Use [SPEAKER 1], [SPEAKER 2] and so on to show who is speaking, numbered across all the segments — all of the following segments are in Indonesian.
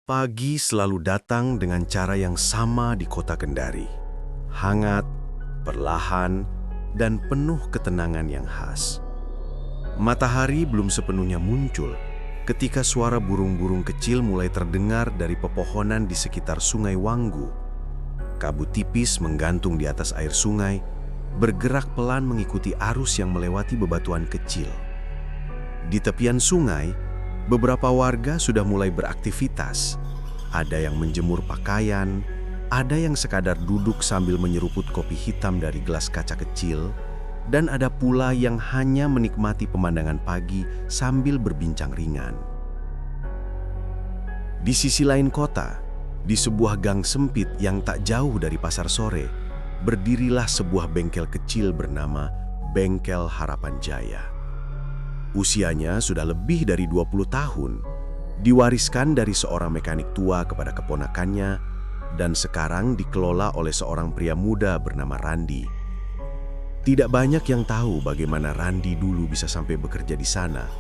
[SPEAKER 1] Pagi selalu datang dengan cara yang sama di kota Kendari. Hangat, perlahan, dan penuh ketenangan yang khas. Matahari belum sepenuhnya muncul ketika suara burung-burung kecil mulai terdengar dari pepohonan di sekitar Sungai Wanggu. Kabut tipis menggantung di atas air sungai, bergerak pelan mengikuti arus yang melewati bebatuan kecil. Di tepian sungai, beberapa warga sudah mulai beraktivitas. Ada yang menjemur pakaian, ada yang sekadar duduk sambil menyeruput kopi hitam dari gelas kaca kecil, dan ada pula yang hanya menikmati pemandangan pagi sambil berbincang ringan. Di sisi lain kota, di sebuah gang sempit yang tak jauh dari pasar sore, berdirilah sebuah bengkel kecil bernama Bengkel Harapan Jaya. Usianya sudah lebih dari 20 tahun, diwariskan dari seorang mekanik tua kepada keponakannya, dan sekarang dikelola oleh seorang pria muda bernama Randi. Tidak banyak yang tahu bagaimana Randi dulu bisa sampai bekerja di sana,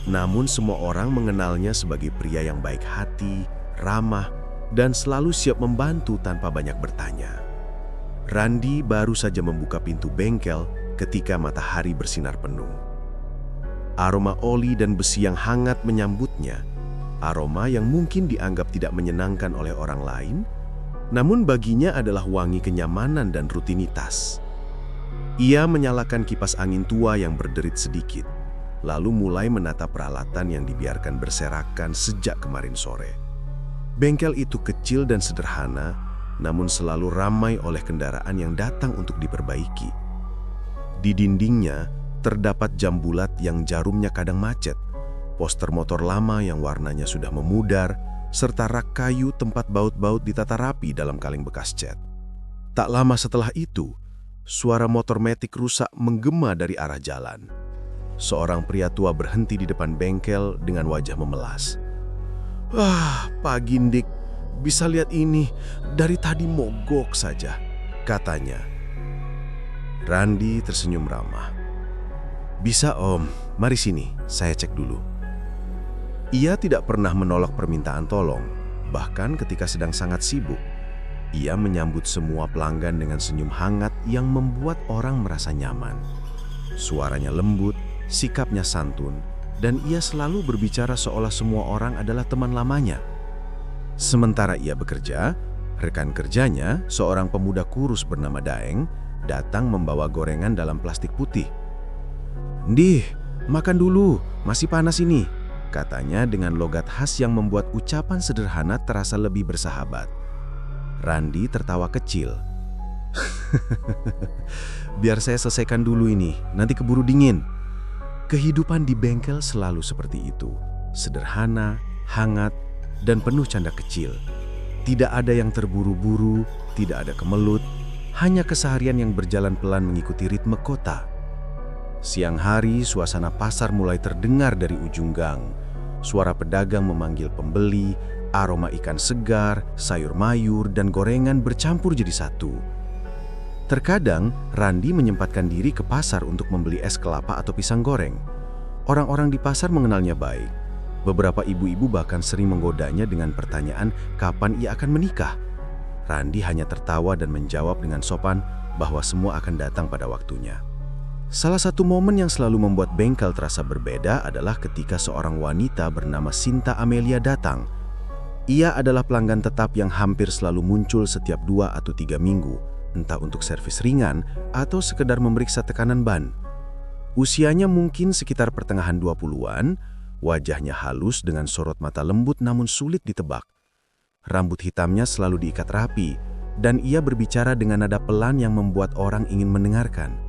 [SPEAKER 1] namun semua orang mengenalnya sebagai pria yang baik hati, ramah, dan selalu siap membantu tanpa banyak bertanya. Randi baru saja membuka pintu bengkel ketika matahari bersinar penuh. Aroma oli dan besi yang hangat menyambutnya, aroma yang mungkin dianggap tidak menyenangkan oleh orang lain, namun baginya adalah wangi kenyamanan dan rutinitas. Ia menyalakan kipas angin tua yang berderit sedikit, lalu mulai menata peralatan yang dibiarkan berserakan sejak kemarin sore. Bengkel itu kecil dan sederhana, namun selalu ramai oleh kendaraan yang datang untuk diperbaiki. Di dindingnya terdapat jam bulat yang jarumnya kadang macet, poster motor lama yang warnanya sudah memudar, serta rak kayu tempat baut-baut ditata rapi dalam kaleng bekas cat. Tak lama setelah itu, suara motor metik rusak menggema dari arah jalan. Seorang pria tua berhenti di depan bengkel dengan wajah memelas. Pak Gindik, bisa lihat ini, dari tadi mogok saja," katanya. Randi tersenyum ramah. "Bisa Om, mari sini, saya cek dulu." Ia tidak pernah menolak permintaan tolong, bahkan ketika sedang sangat sibuk. Ia menyambut semua pelanggan dengan senyum hangat yang membuat orang merasa nyaman. Suaranya lembut, sikapnya santun, dan ia selalu berbicara seolah semua orang adalah teman lamanya. Sementara ia bekerja, rekan kerjanya, seorang pemuda kurus bernama Daeng, datang membawa gorengan dalam plastik putih. "Ndih, makan dulu, masih panas ini," katanya dengan logat khas yang membuat ucapan sederhana terasa lebih bersahabat. Randi tertawa kecil. "Biar saya selesaikan dulu ini, nanti keburu dingin." Kehidupan di bengkel selalu seperti itu, sederhana, hangat, dan penuh canda kecil. Tidak ada yang terburu-buru, tidak ada kemelut, hanya keseharian yang berjalan pelan mengikuti ritme kota. Siang hari, suasana pasar mulai terdengar dari ujung gang. Suara pedagang memanggil pembeli, aroma ikan segar, sayur mayur, dan gorengan bercampur jadi satu. Terkadang, Randi menyempatkan diri ke pasar untuk membeli es kelapa atau pisang goreng. Orang-orang di pasar mengenalnya baik. Beberapa ibu-ibu bahkan sering menggodanya dengan pertanyaan kapan ia akan menikah. Randi hanya tertawa dan menjawab dengan sopan bahwa semua akan datang pada waktunya. Salah satu momen yang selalu membuat bengkel terasa berbeda adalah ketika seorang wanita bernama Sinta Amelia datang. Ia adalah pelanggan tetap yang hampir selalu muncul setiap 2 atau 3 minggu, entah untuk servis ringan atau sekedar memeriksa tekanan ban. Usianya mungkin sekitar pertengahan 20-an, wajahnya halus dengan sorot mata lembut namun sulit ditebak. Rambut hitamnya selalu diikat rapi, dan ia berbicara dengan nada pelan yang membuat orang ingin mendengarkan.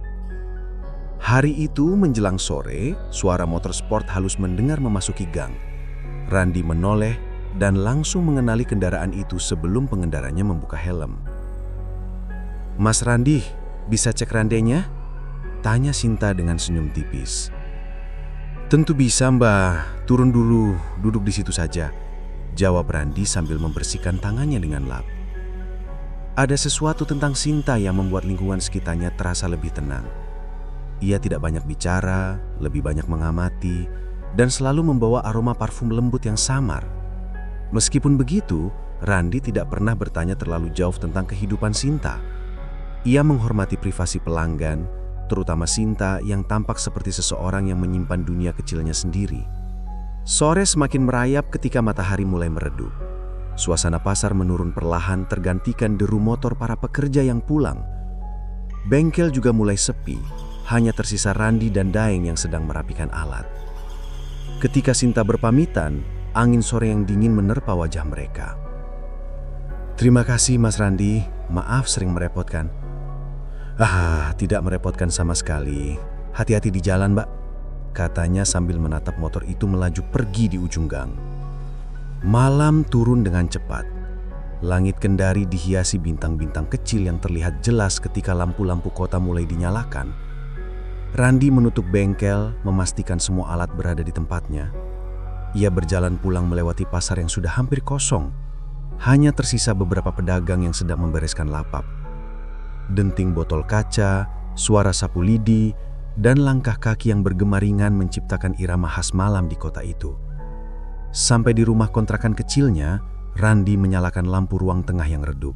[SPEAKER 1] Hari itu menjelang sore, suara motor sport halus mendengar memasuki gang. Randi menoleh dan langsung mengenali kendaraan itu sebelum pengendaranya membuka helm. "Mas Randi, bisa cek randenya?" tanya Sinta dengan senyum tipis. "Tentu bisa Mbak, turun dulu, duduk di situ saja," jawab Randi sambil membersihkan tangannya dengan lap. Ada sesuatu tentang Sinta yang membuat lingkungan sekitarnya terasa lebih tenang. Ia tidak banyak bicara, lebih banyak mengamati, dan selalu membawa aroma parfum lembut yang samar. Meskipun begitu, Randi tidak pernah bertanya terlalu jauh tentang kehidupan Sinta. Ia menghormati privasi pelanggan, terutama Sinta yang tampak seperti seseorang yang menyimpan dunia kecilnya sendiri. Sore semakin merayap ketika matahari mulai meredup. Suasana pasar menurun perlahan, tergantikan deru motor para pekerja yang pulang. Bengkel juga mulai sepi, hanya tersisa Randi dan Daeng yang sedang merapikan alat. Ketika Sinta berpamitan, angin sore yang dingin menerpa wajah mereka. "Terima kasih Mas Randi, maaf sering merepotkan." Tidak merepotkan sama sekali. Hati-hati di jalan, Mbak," katanya sambil menatap motor itu melaju pergi di ujung gang. Malam turun dengan cepat. Langit Kendari dihiasi bintang-bintang kecil yang terlihat jelas ketika lampu-lampu kota mulai dinyalakan. Randi menutup bengkel, memastikan semua alat berada di tempatnya. Ia berjalan pulang melewati pasar yang sudah hampir kosong. Hanya tersisa beberapa pedagang yang sedang membereskan lapak. Denting botol kaca, suara sapu lidi, dan langkah kaki yang bergema ringan menciptakan irama khas malam di kota itu. Sampai di rumah kontrakan kecilnya, Randi menyalakan lampu ruang tengah yang redup.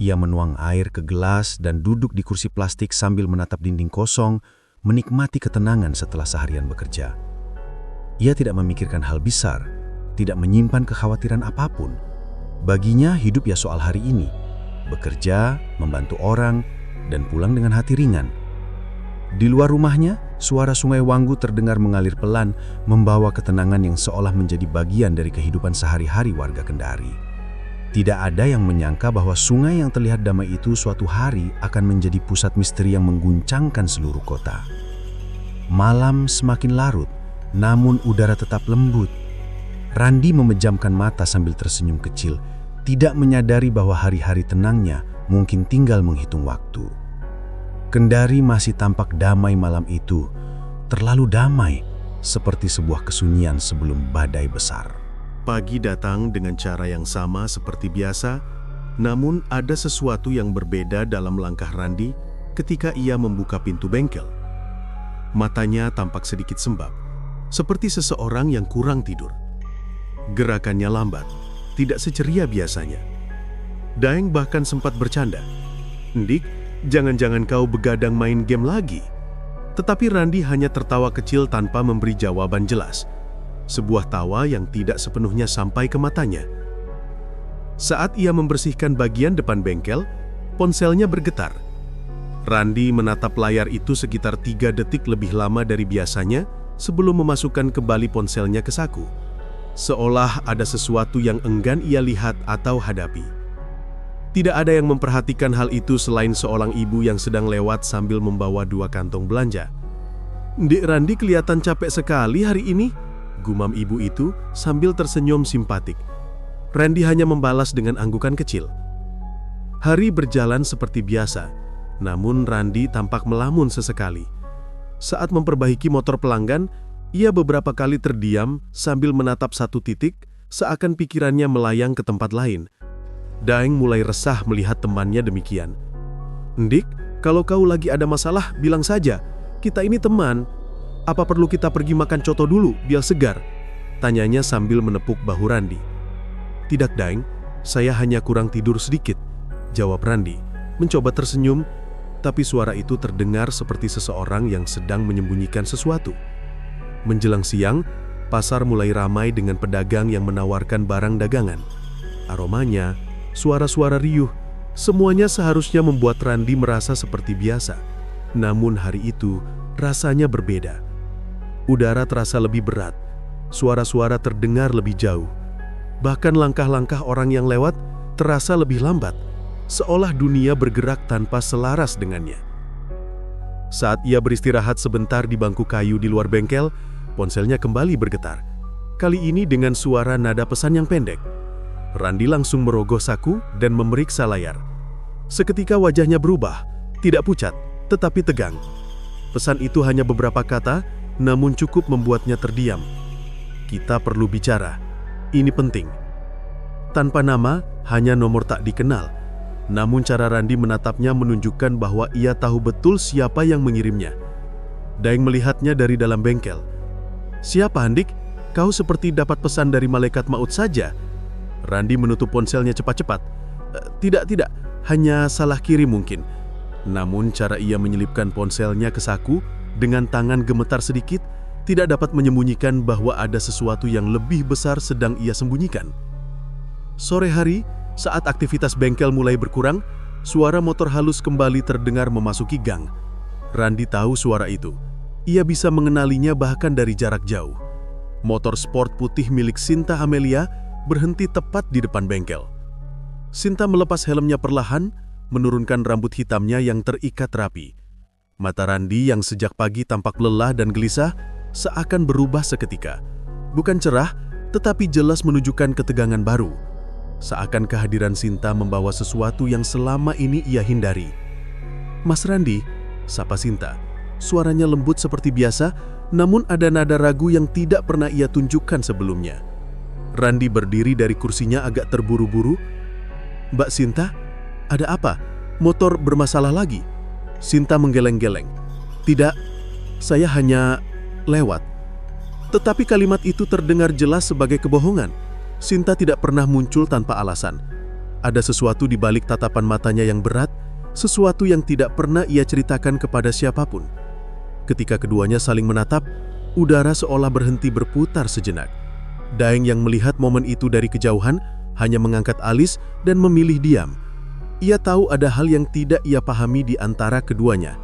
[SPEAKER 1] Ia menuang air ke gelas dan duduk di kursi plastik sambil menatap dinding kosong, menikmati ketenangan setelah seharian bekerja. Ia tidak memikirkan hal besar, tidak menyimpan kekhawatiran apapun. Baginya hidup ya soal hari ini, bekerja, membantu orang, dan pulang dengan hati ringan. Di luar rumahnya, suara sungai Wanggu terdengar mengalir pelan, membawa ketenangan yang seolah menjadi bagian dari kehidupan sehari-hari warga Kendari. Tidak ada yang menyangka bahwa sungai yang terlihat damai itu suatu hari akan menjadi pusat misteri yang mengguncangkan seluruh kota. Malam semakin larut, namun udara tetap lembut. Randi memejamkan mata sambil tersenyum kecil, tidak menyadari bahwa hari-hari tenangnya mungkin tinggal menghitung waktu. Kendari masih tampak damai malam itu, terlalu damai, seperti sebuah kesunyian sebelum badai besar.
[SPEAKER 2] Pagi datang dengan cara yang sama seperti biasa, namun ada sesuatu yang berbeda dalam langkah Randi ketika ia membuka pintu bengkel. Matanya tampak sedikit sembab, seperti seseorang yang kurang tidur. Gerakannya lambat, tidak seceria biasanya. Daeng bahkan sempat bercanda, "Ndik, jangan-jangan kau begadang main game lagi?" Tetapi Randi hanya tertawa kecil tanpa memberi jawaban jelas. Sebuah tawa yang tidak sepenuhnya sampai ke matanya. Saat ia membersihkan bagian depan bengkel, ponselnya bergetar. Randi menatap layar itu sekitar 3 detik lebih lama dari biasanya sebelum memasukkan kembali ponselnya ke saku. Seolah ada sesuatu yang enggan ia lihat atau hadapi. Tidak ada yang memperhatikan hal itu selain seorang ibu yang sedang lewat sambil membawa 2 kantong belanja. "Ndik Randi kelihatan capek sekali hari ini," gumam ibu itu sambil tersenyum simpatik. Randi hanya membalas dengan anggukan kecil. Hari berjalan seperti biasa, namun Randi tampak melamun sesekali. Saat memperbaiki motor pelanggan, ia beberapa kali terdiam sambil menatap satu titik, seakan pikirannya melayang ke tempat lain. Daeng mulai resah melihat temannya demikian. "Ndik, kalau kau lagi ada masalah, bilang saja. Kita ini teman. Apa perlu kita pergi makan coto dulu, biar segar?" tanyanya sambil menepuk bahu Randi. "Tidak Daeng, saya hanya kurang tidur sedikit," jawab Randi, mencoba tersenyum, tapi suara itu terdengar seperti seseorang yang sedang menyembunyikan sesuatu. Menjelang siang, pasar mulai ramai dengan pedagang yang menawarkan barang dagangan. Aromanya, suara-suara riuh, semuanya seharusnya membuat Randi merasa seperti biasa. Namun hari itu, rasanya berbeda. Udara terasa lebih berat, suara-suara terdengar lebih jauh. Bahkan langkah-langkah orang yang lewat terasa lebih lambat, seolah dunia bergerak tanpa selaras dengannya. Saat ia beristirahat sebentar di bangku kayu di luar bengkel, ponselnya kembali bergetar. Kali ini dengan suara nada pesan yang pendek. Randi langsung merogoh saku dan memeriksa layar. Seketika wajahnya berubah, tidak pucat, tetapi tegang. Pesan itu hanya beberapa kata, namun cukup membuatnya terdiam. "Kita perlu bicara. Ini penting." Tanpa nama, hanya nomor tak dikenal. Namun cara Randi menatapnya menunjukkan bahwa ia tahu betul siapa yang mengirimnya. Daeng melihatnya dari dalam bengkel. "Siapa Andik? Kau seperti dapat pesan dari malaikat maut saja," Randi menutup ponselnya cepat-cepat. Tidak, hanya salah kiri mungkin. Namun cara ia menyelipkan ponselnya ke saku dengan tangan gemetar sedikit tidak dapat menyembunyikan bahwa ada sesuatu yang lebih besar sedang ia sembunyikan. Sore hari, saat aktivitas bengkel mulai berkurang, suara motor halus kembali terdengar memasuki gang. Randi tahu suara itu. Ia bisa mengenalinya bahkan dari jarak jauh. Motor sport putih milik Sinta Amelia berhenti tepat di depan bengkel. Sinta melepas helmnya perlahan, menurunkan rambut hitamnya yang terikat rapi. Mata Randi yang sejak pagi tampak lelah dan gelisah seakan berubah seketika. Bukan cerah, tetapi jelas menunjukkan ketegangan baru. Seakan kehadiran Sinta membawa sesuatu yang selama ini ia hindari. "Mas Randi," sapa Sinta. Suaranya lembut seperti biasa, namun ada nada ragu yang tidak pernah ia tunjukkan sebelumnya. Randi berdiri dari kursinya agak terburu-buru. "Mbak Sinta, ada apa? Motor bermasalah lagi?" Sinta menggeleng-geleng. "Tidak, saya hanya lewat." Tetapi kalimat itu terdengar jelas sebagai kebohongan. Sinta tidak pernah muncul tanpa alasan. Ada sesuatu di balik tatapan matanya yang berat, sesuatu yang tidak pernah ia ceritakan kepada siapapun. Ketika keduanya saling menatap, udara seolah berhenti berputar sejenak. Daeng yang melihat momen itu dari kejauhan hanya mengangkat alis dan memilih diam. Ia tahu ada hal yang tidak ia pahami di antara keduanya.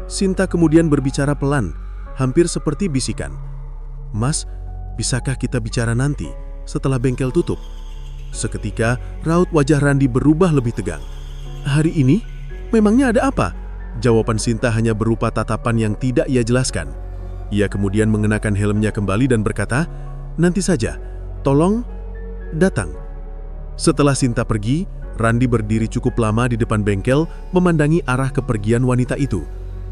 [SPEAKER 2] Sinta kemudian berbicara pelan, hampir seperti bisikan. "Mas, bisakah kita bicara nanti, setelah bengkel tutup?" Seketika, raut wajah Randi berubah lebih tegang. "Hari ini? Memangnya ada apa?" Jawaban Sinta hanya berupa tatapan yang tidak ia jelaskan. Ia kemudian mengenakan helmnya kembali dan berkata, "Nanti saja, tolong datang." Setelah Sinta pergi, Randi berdiri cukup lama di depan bengkel memandangi arah kepergian wanita itu.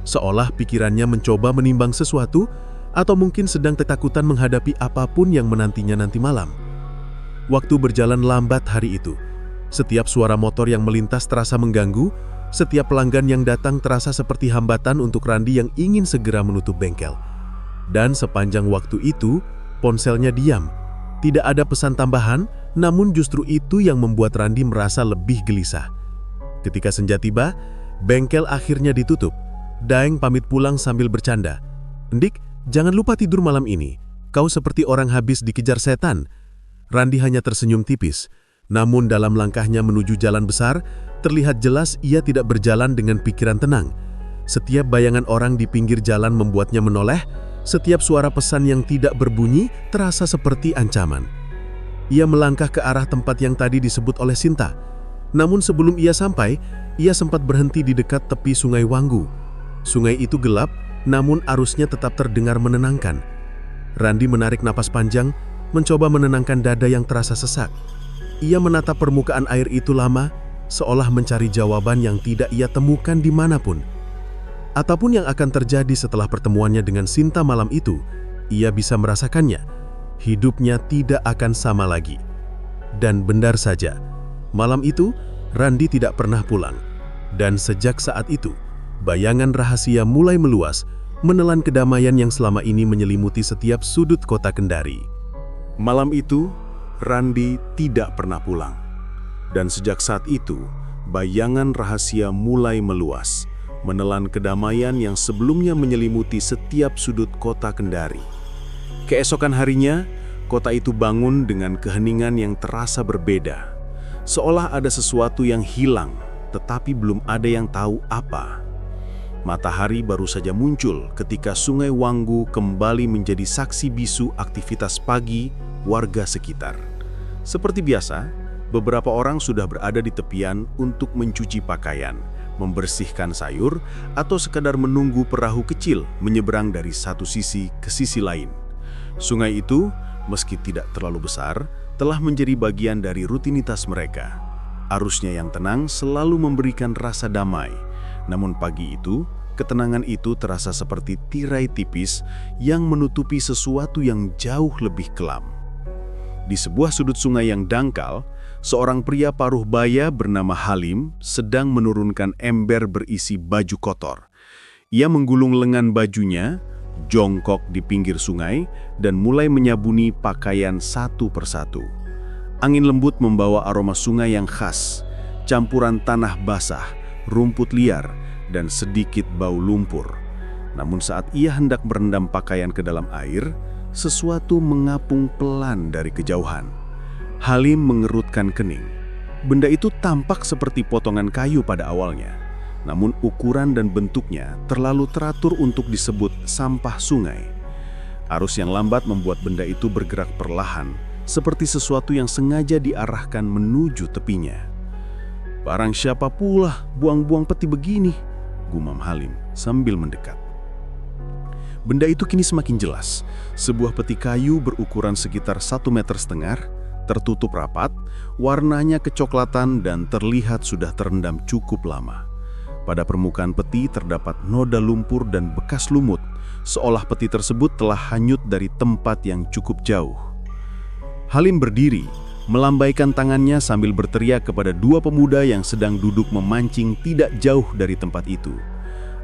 [SPEAKER 2] Seolah pikirannya mencoba menimbang sesuatu atau mungkin sedang ketakutan menghadapi apapun yang menantinya nanti malam. Waktu berjalan lambat hari itu. Setiap suara motor yang melintas terasa mengganggu, setiap pelanggan yang datang terasa seperti hambatan untuk Randi yang ingin segera menutup bengkel. Dan sepanjang waktu itu, ponselnya diam. Tidak ada pesan tambahan, namun justru itu yang membuat Randi merasa lebih gelisah. Ketika senja tiba, bengkel akhirnya ditutup. Daeng pamit pulang sambil bercanda. "Ndik, jangan lupa tidur malam ini. Kau seperti orang habis dikejar setan." Randi hanya tersenyum tipis. Namun dalam langkahnya menuju jalan besar, terlihat jelas ia tidak berjalan dengan pikiran tenang. Setiap bayangan orang di pinggir jalan membuatnya menoleh, setiap suara pesan yang tidak berbunyi terasa seperti ancaman. Ia melangkah ke arah tempat yang tadi disebut oleh Sinta. Namun sebelum ia sampai, ia sempat berhenti di dekat tepi Sungai Wanggu. Sungai itu gelap, namun arusnya tetap terdengar menenangkan. Randi menarik napas panjang, mencoba menenangkan dada yang terasa sesak. Ia menatap permukaan air itu lama, seolah mencari jawaban yang tidak ia temukan dimanapun. Apapun yang akan terjadi setelah pertemuannya dengan Sinta malam itu, ia bisa merasakannya. Hidupnya tidak akan sama lagi. Dan benar saja, malam itu Randi tidak pernah pulang. Dan sejak saat itu, bayangan rahasia mulai meluas, menelan kedamaian yang selama ini menyelimuti setiap sudut kota Kendari. Malam itu, Randi tidak pernah pulang. Dan sejak saat itu, bayangan rahasia mulai meluas, menelan kedamaian yang sebelumnya menyelimuti setiap sudut kota Kendari. Keesokan harinya, kota itu bangun dengan keheningan yang terasa berbeda. Seolah ada sesuatu yang hilang, tetapi belum ada yang tahu apa. Matahari baru saja muncul ketika Sungai Wanggu kembali menjadi saksi bisu aktivitas pagi warga sekitar. Seperti biasa, beberapa orang sudah berada di tepian untuk mencuci pakaian, membersihkan sayur, atau sekadar menunggu perahu kecil menyeberang dari satu sisi ke sisi lain. Sungai itu, meski tidak terlalu besar, telah menjadi bagian dari rutinitas mereka. Arusnya yang tenang selalu memberikan rasa damai. Namun pagi itu, ketenangan itu terasa seperti tirai tipis yang menutupi sesuatu yang jauh lebih kelam. Di sebuah sudut sungai yang dangkal, seorang pria paruh baya bernama Halim sedang menurunkan ember berisi baju kotor. Ia menggulung lengan bajunya, jongkok di pinggir sungai, dan mulai menyabuni pakaian satu persatu. Angin lembut membawa aroma sungai yang khas, campuran tanah basah, rumput liar, dan sedikit bau lumpur. Namun saat ia hendak merendam pakaian ke dalam air, sesuatu mengapung pelan dari kejauhan. Halim mengerutkan kening. Benda itu tampak seperti potongan kayu pada awalnya, namun ukuran dan bentuknya terlalu teratur untuk disebut sampah sungai. Arus yang lambat membuat benda itu bergerak perlahan, seperti sesuatu yang sengaja diarahkan menuju tepinya. "Barang siapa pula buang-buang peti begini?" gumam Halim sambil mendekat. Benda itu kini semakin jelas. Sebuah peti kayu berukuran sekitar 1,5 meter, tertutup rapat, warnanya kecoklatan dan terlihat sudah terendam cukup lama. Pada permukaan peti terdapat noda lumpur dan bekas lumut, seolah peti tersebut telah hanyut dari tempat yang cukup jauh. Halim berdiri, melambaikan tangannya sambil berteriak kepada dua pemuda yang sedang duduk memancing tidak jauh dari tempat itu.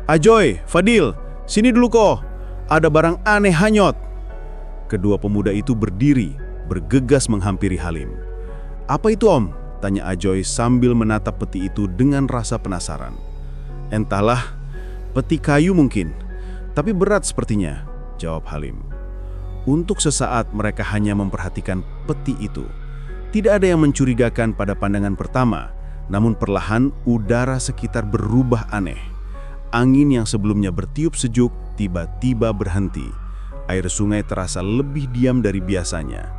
[SPEAKER 2] "Ajoy, Fadil, sini dulu kok. Ada barang aneh hanyut." Kedua pemuda itu berdiri, bergegas menghampiri Halim. "Apa itu, Om?" tanya Ajoy sambil menatap peti itu dengan rasa penasaran. "Entahlah, peti kayu mungkin, tapi berat sepertinya," jawab Halim. Untuk sesaat mereka hanya memperhatikan peti itu. Tidak ada yang mencurigakan pada pandangan pertama, namun perlahan udara sekitar berubah aneh. Angin yang sebelumnya bertiup sejuk tiba-tiba berhenti. Air sungai terasa lebih diam dari biasanya.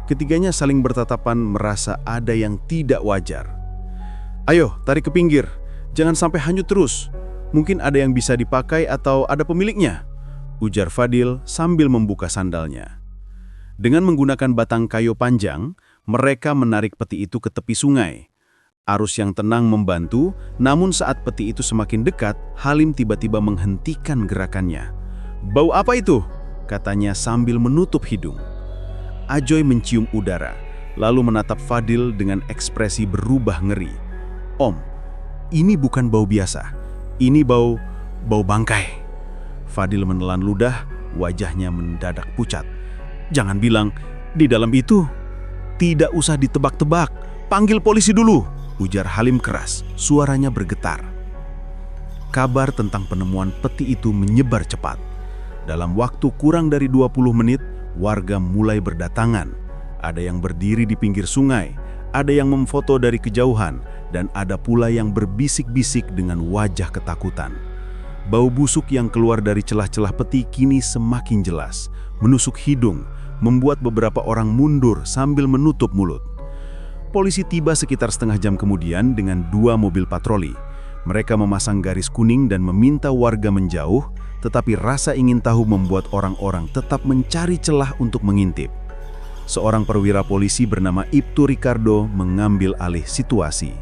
[SPEAKER 2] Ketiganya saling bertatapan merasa ada yang tidak wajar. "Ayo, tarik ke pinggir. Jangan sampai hanyut terus. Mungkin ada yang bisa dipakai atau ada pemiliknya," ujar Fadil sambil membuka sandalnya. Dengan menggunakan batang kayu panjang, mereka menarik peti itu ke tepi sungai. Arus yang tenang membantu, namun saat peti itu semakin dekat, Halim tiba-tiba menghentikan gerakannya. "Bau apa itu?" katanya sambil menutup hidung. Ajoy mencium udara, lalu menatap Fadil dengan ekspresi berubah ngeri. "Om, ini bukan bau biasa. Ini bau bangkai." Fadil menelan ludah, wajahnya mendadak pucat. "Jangan bilang di dalam itu." "Tidak usah ditebak-tebak, panggil polisi dulu," ujar Halim keras, suaranya bergetar. Kabar tentang penemuan peti itu menyebar cepat. Dalam waktu kurang dari 20 menit, warga mulai berdatangan. Ada yang berdiri di pinggir sungai, ada yang memfoto dari kejauhan, dan ada pula yang berbisik-bisik dengan wajah ketakutan. Bau busuk yang keluar dari celah-celah peti kini semakin jelas, menusuk hidung, membuat beberapa orang mundur sambil menutup mulut. Polisi tiba sekitar setengah jam kemudian dengan 2 mobil patroli. Mereka memasang garis kuning dan meminta warga menjauh, tetapi rasa ingin tahu membuat orang-orang tetap mencari celah untuk mengintip. Seorang perwira polisi bernama Ibtu Ricardo mengambil alih situasi.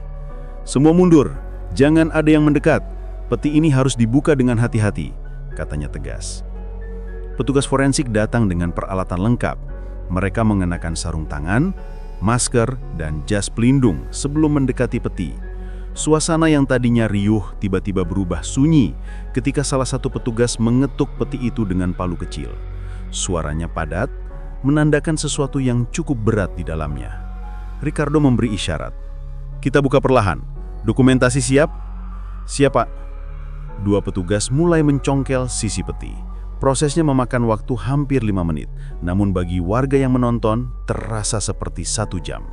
[SPEAKER 2] "Semua mundur, jangan ada yang mendekat. Peti ini harus dibuka dengan hati-hati," katanya tegas. Petugas forensik datang dengan peralatan lengkap. Mereka mengenakan sarung tangan, masker, dan jas pelindung sebelum mendekati peti. Suasana yang tadinya riuh tiba-tiba berubah sunyi ketika salah satu petugas mengetuk peti itu dengan palu kecil. Suaranya padat, menandakan sesuatu yang cukup berat di dalamnya. Ricardo memberi isyarat. "Kita buka perlahan. Dokumentasi siap?" "Siap, Pak." Dua petugas mulai mencongkel sisi peti. Prosesnya memakan waktu hampir 5 menit, namun bagi warga yang menonton terasa seperti 1 jam.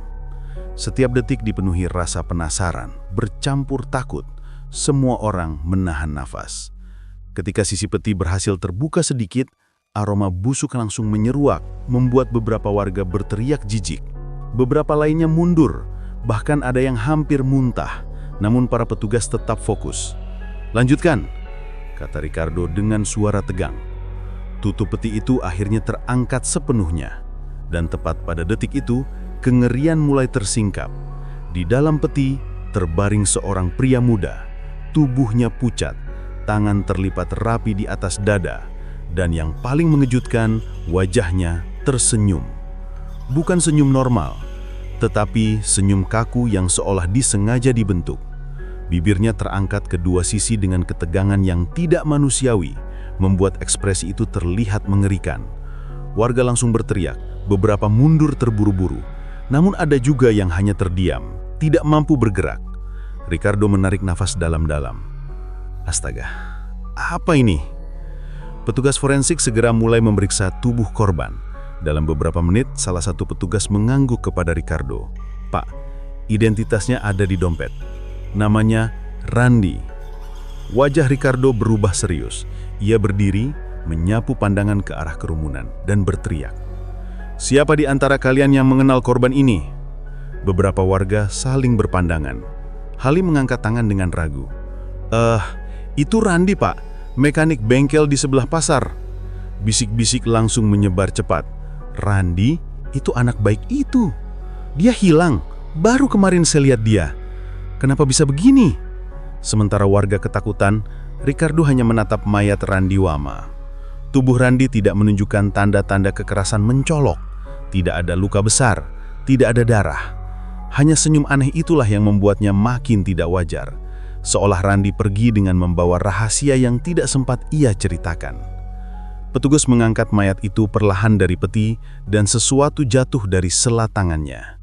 [SPEAKER 2] Setiap detik dipenuhi rasa penasaran, bercampur takut. Semua orang menahan nafas. Ketika sisi peti berhasil terbuka sedikit, aroma busuk langsung menyeruak, membuat beberapa warga berteriak jijik. Beberapa lainnya mundur, bahkan ada yang hampir muntah, namun para petugas tetap fokus. "Lanjutkan," kata Ricardo dengan suara tegang. Tutup peti itu akhirnya terangkat sepenuhnya, dan tepat pada detik itu, kengerian mulai tersingkap. Di dalam peti terbaring seorang pria muda, tubuhnya pucat, tangan terlipat rapi di atas dada, dan yang paling mengejutkan, wajahnya tersenyum. Bukan senyum normal, tetapi senyum kaku yang seolah disengaja dibentuk. Bibirnya terangkat ke dua sisi dengan ketegangan yang tidak manusiawi, membuat ekspresi itu terlihat mengerikan. Warga langsung berteriak, beberapa mundur terburu-buru. Namun ada juga yang hanya terdiam, tidak mampu bergerak. Ricardo menarik nafas dalam-dalam. Astaga, apa ini? Petugas forensik segera mulai memeriksa tubuh korban. Dalam beberapa menit, salah satu petugas mengangguk kepada Ricardo. "Pak, identitasnya ada di dompet. Namanya Randy." Wajah Ricardo berubah serius. Ia berdiri, menyapu pandangan ke arah kerumunan, dan berteriak, "Siapa di antara kalian yang mengenal korban ini?" Beberapa warga saling berpandangan. Halim mengangkat tangan dengan ragu. Itu Randy, Pak. Mekanik bengkel di sebelah pasar." Bisik-bisik langsung menyebar cepat. "Randy, itu anak baik itu. Dia hilang. Baru kemarin saya lihat dia. Kenapa bisa begini?" Sementara warga ketakutan, Ricardo hanya menatap mayat Randy Wama. Tubuh Randy tidak menunjukkan tanda-tanda kekerasan mencolok. Tidak ada luka besar, tidak ada darah. Hanya senyum aneh itulah yang membuatnya makin tidak wajar. Seolah Randy pergi dengan membawa rahasia yang tidak sempat ia ceritakan. Petugas mengangkat mayat itu perlahan dari peti dan sesuatu jatuh dari sela tangannya.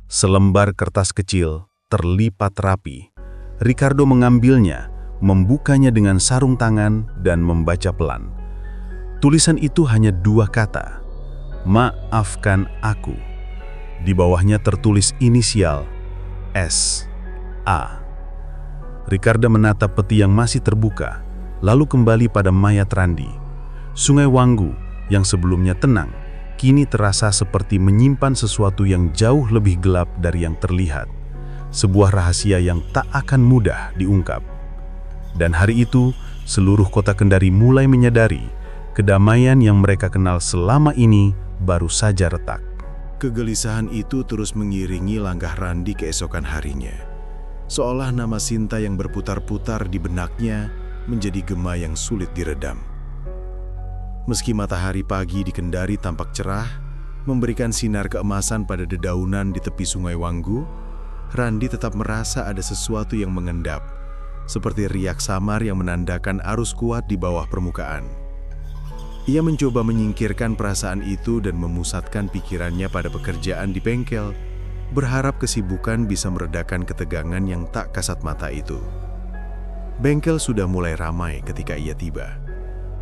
[SPEAKER 2] Selembar kertas kecil terlipat rapi. Ricardo mengambilnya, membukanya dengan sarung tangan dan membaca pelan. Tulisan itu hanya 2 kata. "Maafkan aku." Di bawahnya tertulis inisial S.A. Ricardo menatap peti yang masih terbuka, lalu kembali pada mayat Randy. Sungai Wanggu yang sebelumnya tenang, kini terasa seperti menyimpan sesuatu yang jauh lebih gelap dari yang terlihat. Sebuah rahasia yang tak akan mudah diungkap. Dan hari itu, seluruh kota Kendari mulai menyadari kedamaian yang mereka kenal selama ini baru saja retak.
[SPEAKER 1] Kegelisahan itu terus mengiringi langkah Randy keesokan harinya. Seolah nama Sinta yang berputar-putar di benaknya menjadi gema yang sulit diredam. Meski matahari pagi di Kendari tampak cerah, memberikan sinar keemasan pada dedaunan di tepi Sungai Wanggu, Randy tetap merasa ada sesuatu yang mengendap, seperti riak samar yang menandakan arus kuat di bawah permukaan. Ia mencoba menyingkirkan perasaan itu dan memusatkan pikirannya pada pekerjaan di bengkel, berharap kesibukan bisa meredakan ketegangan yang tak kasat mata itu. Bengkel sudah mulai ramai ketika ia tiba.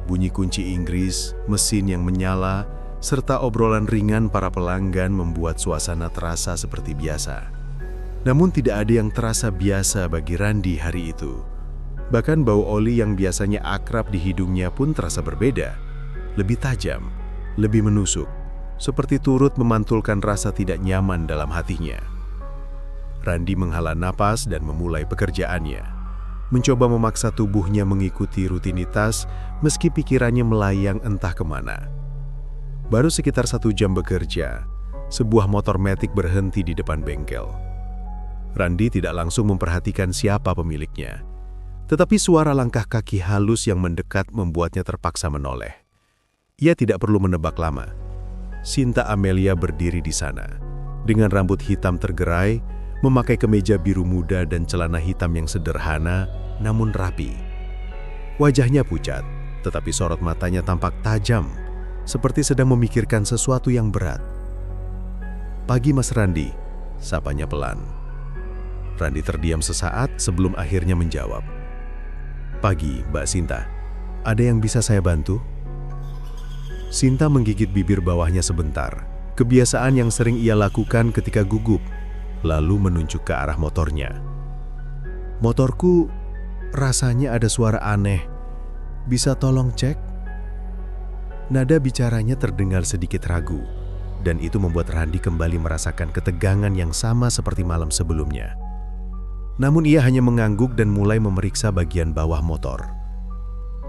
[SPEAKER 1] Bunyi kunci Inggris, mesin yang menyala, serta obrolan ringan para pelanggan membuat suasana terasa seperti biasa. Namun tidak ada yang terasa biasa bagi Randy hari itu. Bahkan bau oli yang biasanya akrab di hidungnya pun terasa berbeda. Lebih tajam, lebih menusuk, seperti turut memantulkan rasa tidak nyaman dalam hatinya. Randy menghela napas dan memulai pekerjaannya. Mencoba memaksa tubuhnya mengikuti rutinitas meski pikirannya melayang entah kemana. Baru sekitar 1 jam bekerja, sebuah motor matic berhenti di depan bengkel. Randy tidak langsung memperhatikan siapa pemiliknya, tetapi suara langkah kaki halus yang mendekat membuatnya terpaksa menoleh. Ia tidak perlu menebak lama. Sinta Amelia berdiri di sana, dengan rambut hitam tergerai, memakai kemeja biru muda dan celana hitam yang sederhana namun rapi. Wajahnya pucat, tetapi sorot matanya tampak tajam, seperti sedang memikirkan sesuatu yang berat. "Pagi Mas Randy," sapanya pelan. Randy terdiam sesaat sebelum akhirnya menjawab. "Pagi, Mbak Sinta. Ada yang bisa saya bantu?" Sinta menggigit bibir bawahnya sebentar, kebiasaan yang sering ia lakukan ketika gugup, lalu menunjuk ke arah motornya. "Motorku rasanya ada suara aneh. Bisa tolong cek?" Nada bicaranya terdengar sedikit ragu, dan itu membuat Randy kembali merasakan ketegangan yang sama seperti malam sebelumnya. Namun ia hanya mengangguk dan mulai memeriksa bagian bawah motor.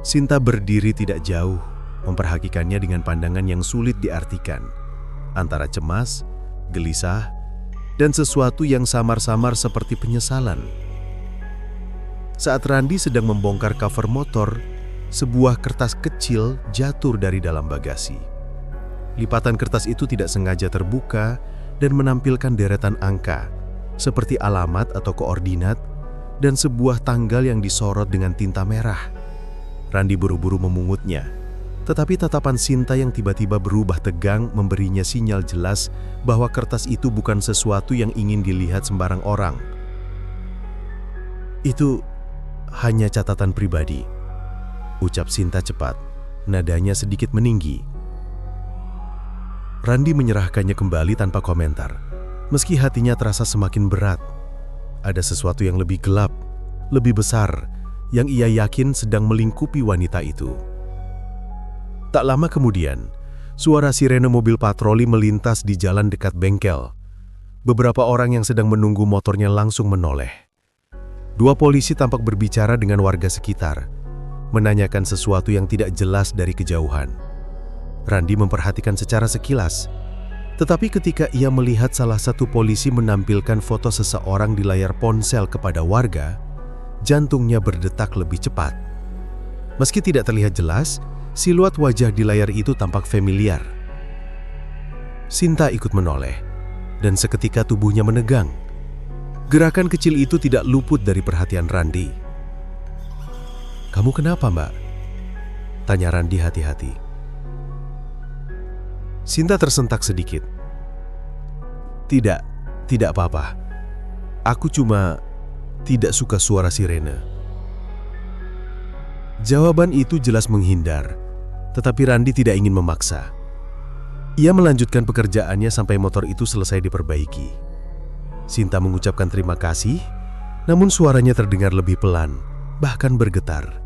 [SPEAKER 1] Sinta berdiri tidak jauh, memperhatikannya dengan pandangan yang sulit diartikan, antara cemas, gelisah, dan sesuatu yang samar-samar seperti penyesalan. Saat Randy sedang membongkar cover motor, sebuah kertas kecil jatuh dari dalam bagasi. Lipatan kertas itu tidak sengaja terbuka dan menampilkan deretan angka, seperti alamat atau koordinat, dan sebuah tanggal yang disorot dengan tinta merah. Randy buru-buru memungutnya.
[SPEAKER 2] Tetapi tatapan Sinta yang tiba-tiba berubah tegang memberinya sinyal jelas bahwa kertas itu bukan sesuatu yang ingin dilihat sembarang orang. "Itu hanya catatan pribadi," ucap Sinta cepat, nadanya sedikit meninggi. Randi menyerahkannya kembali tanpa komentar, meski hatinya terasa semakin berat. Ada sesuatu yang lebih gelap, lebih besar, yang ia yakin sedang melingkupi wanita itu. Tak lama kemudian, suara sirene mobil patroli melintas di jalan dekat bengkel. Beberapa orang yang sedang menunggu motornya langsung menoleh. Dua polisi tampak berbicara dengan warga sekitar, menanyakan sesuatu yang tidak jelas dari kejauhan. Randi memperhatikan secara sekilas, tetapi ketika ia melihat salah satu polisi menampilkan foto seseorang di layar ponsel kepada warga, jantungnya berdetak lebih cepat. Meski tidak terlihat jelas, siluet wajah di layar itu tampak familiar. Sinta ikut menoleh, dan seketika tubuhnya menegang. Gerakan kecil itu tidak luput dari perhatian Randi. "Kamu kenapa, Mbak?" tanya Randi hati-hati. Sinta tersentak sedikit. Tidak apa-apa. Aku cuma tidak suka suara sirene." Jawaban itu jelas menghindar, tetapi Randi tidak ingin memaksa. Ia melanjutkan pekerjaannya sampai motor itu selesai diperbaiki. Sinta mengucapkan terima kasih, namun suaranya terdengar lebih pelan, bahkan bergetar.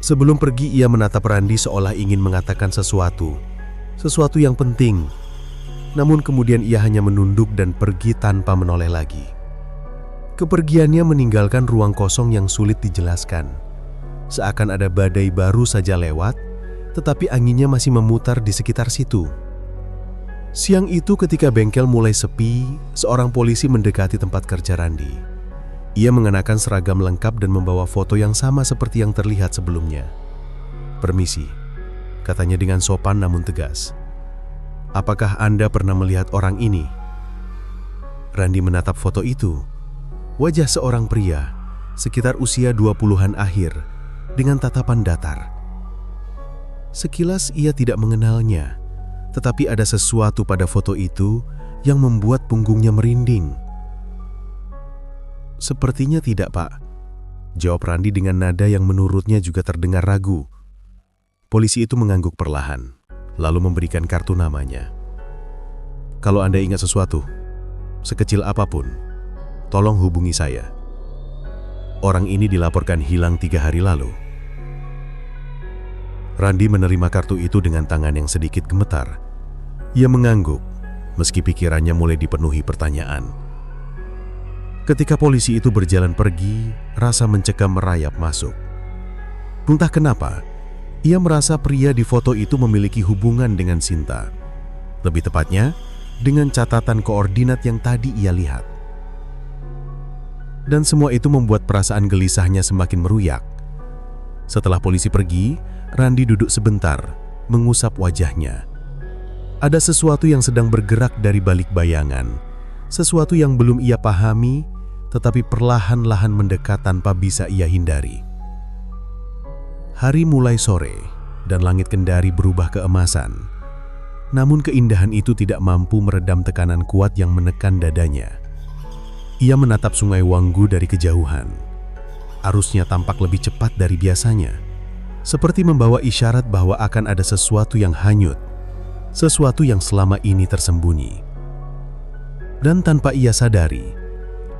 [SPEAKER 2] Sebelum pergi, ia menatap Randi seolah ingin mengatakan sesuatu yang penting. Namun kemudian ia hanya menunduk dan pergi tanpa menoleh lagi. Kepergiannya meninggalkan ruang kosong yang sulit dijelaskan. Seakan ada badai baru saja lewat, tetapi anginnya masih memutar di sekitar situ. Siang itu ketika bengkel mulai sepi, seorang polisi mendekati tempat kerja Randi. Ia mengenakan seragam lengkap dan membawa foto yang sama seperti yang terlihat sebelumnya. "Permisi," katanya dengan sopan namun tegas. "Apakah Anda pernah melihat orang ini?" Randi menatap foto itu. Wajah seorang pria, sekitar usia 20-an akhir, dengan tatapan datar. Sekilas ia tidak mengenalnya, tetapi ada sesuatu pada foto itu yang membuat punggungnya merinding. "Sepertinya tidak, Pak," jawab Randi dengan nada yang menurutnya juga terdengar ragu. Polisi itu mengangguk perlahan, lalu memberikan kartu namanya. "Kalau Anda ingat sesuatu, sekecil apapun, tolong hubungi saya. Orang ini dilaporkan hilang 3 hari lalu." Randi menerima kartu itu dengan tangan yang sedikit gemetar. Ia mengangguk, meski pikirannya mulai dipenuhi pertanyaan. Ketika polisi itu berjalan pergi, rasa mencekam merayap masuk. Entah kenapa, ia merasa pria di foto itu memiliki hubungan dengan Sinta. Lebih tepatnya, dengan catatan koordinat yang tadi ia lihat. Dan semua itu membuat perasaan gelisahnya semakin meruyak. Setelah polisi pergi, Randi duduk sebentar, mengusap wajahnya. Ada sesuatu yang sedang bergerak dari balik bayangan, sesuatu yang belum ia pahami, tetapi perlahan-lahan mendekat tanpa bisa ia hindari. Hari mulai sore, dan langit Kendari berubah keemasan. Namun keindahan itu tidak mampu meredam tekanan kuat yang menekan dadanya. Ia menatap Sungai Wanggu dari kejauhan. Arusnya tampak lebih cepat dari biasanya, seperti membawa isyarat bahwa akan ada sesuatu yang hanyut, sesuatu yang selama ini tersembunyi. Dan tanpa ia sadari,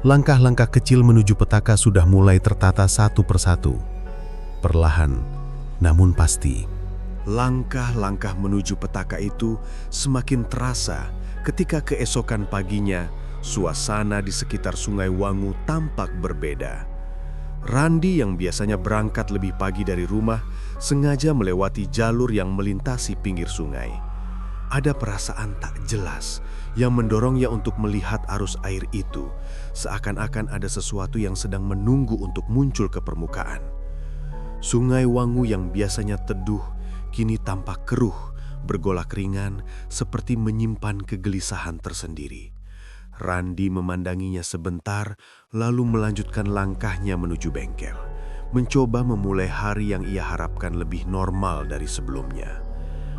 [SPEAKER 2] langkah-langkah kecil menuju petaka sudah mulai tertata satu persatu. Perlahan, namun pasti.
[SPEAKER 1] Langkah-langkah menuju petaka itu semakin terasa ketika keesokan paginya suasana di sekitar Sungai Wangu tampak berbeda. Randi yang biasanya berangkat lebih pagi dari rumah sengaja melewati jalur yang melintasi pinggir sungai. Ada perasaan tak jelas yang mendorongnya untuk melihat arus air itu, seakan-akan ada sesuatu yang sedang menunggu untuk muncul ke permukaan. Sungai Wangu yang biasanya teduh kini tampak keruh, bergolak ringan seperti menyimpan kegelisahan tersendiri. Randi memandanginya sebentar, lalu melanjutkan langkahnya menuju bengkel. mencoba memulai hari yang ia harapkan lebih normal dari sebelumnya.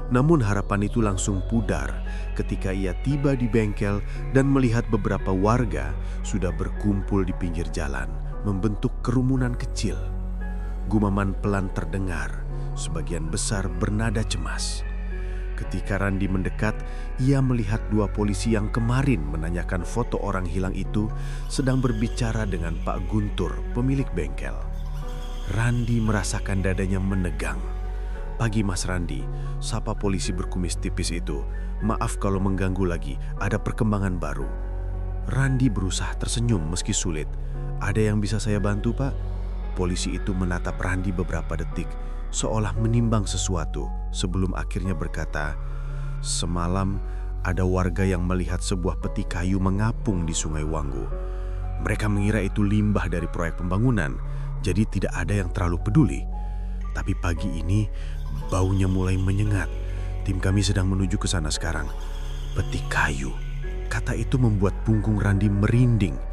[SPEAKER 1] Namun harapan itu langsung pudar ketika ia tiba di bengkel dan melihat beberapa warga sudah berkumpul di pinggir jalan, membentuk kerumunan kecil. Gumaman pelan terdengar, sebagian besar bernada cemas. Ketika Randi mendekat, ia melihat dua polisi yang kemarin menanyakan foto orang hilang itu sedang berbicara dengan Pak Guntur, pemilik bengkel. Randi merasakan dadanya menegang. "Pagi Mas Randi," sapa polisi berkumis tipis itu. "Maaf kalau mengganggu lagi, ada perkembangan baru." Randi berusaha tersenyum meski sulit. "Ada yang bisa saya bantu, Pak?" Polisi itu menatap Randi beberapa detik, seolah menimbang sesuatu, sebelum akhirnya berkata, "Semalam ada warga yang melihat sebuah peti kayu mengapung di Sungai Wanggu. Mereka mengira itu limbah dari proyek pembangunan, jadi tidak ada yang terlalu peduli. Tapi pagi ini baunya mulai menyengat. Tim kami sedang menuju ke sana sekarang." Peti kayu. Kata itu membuat punggung Randi merinding.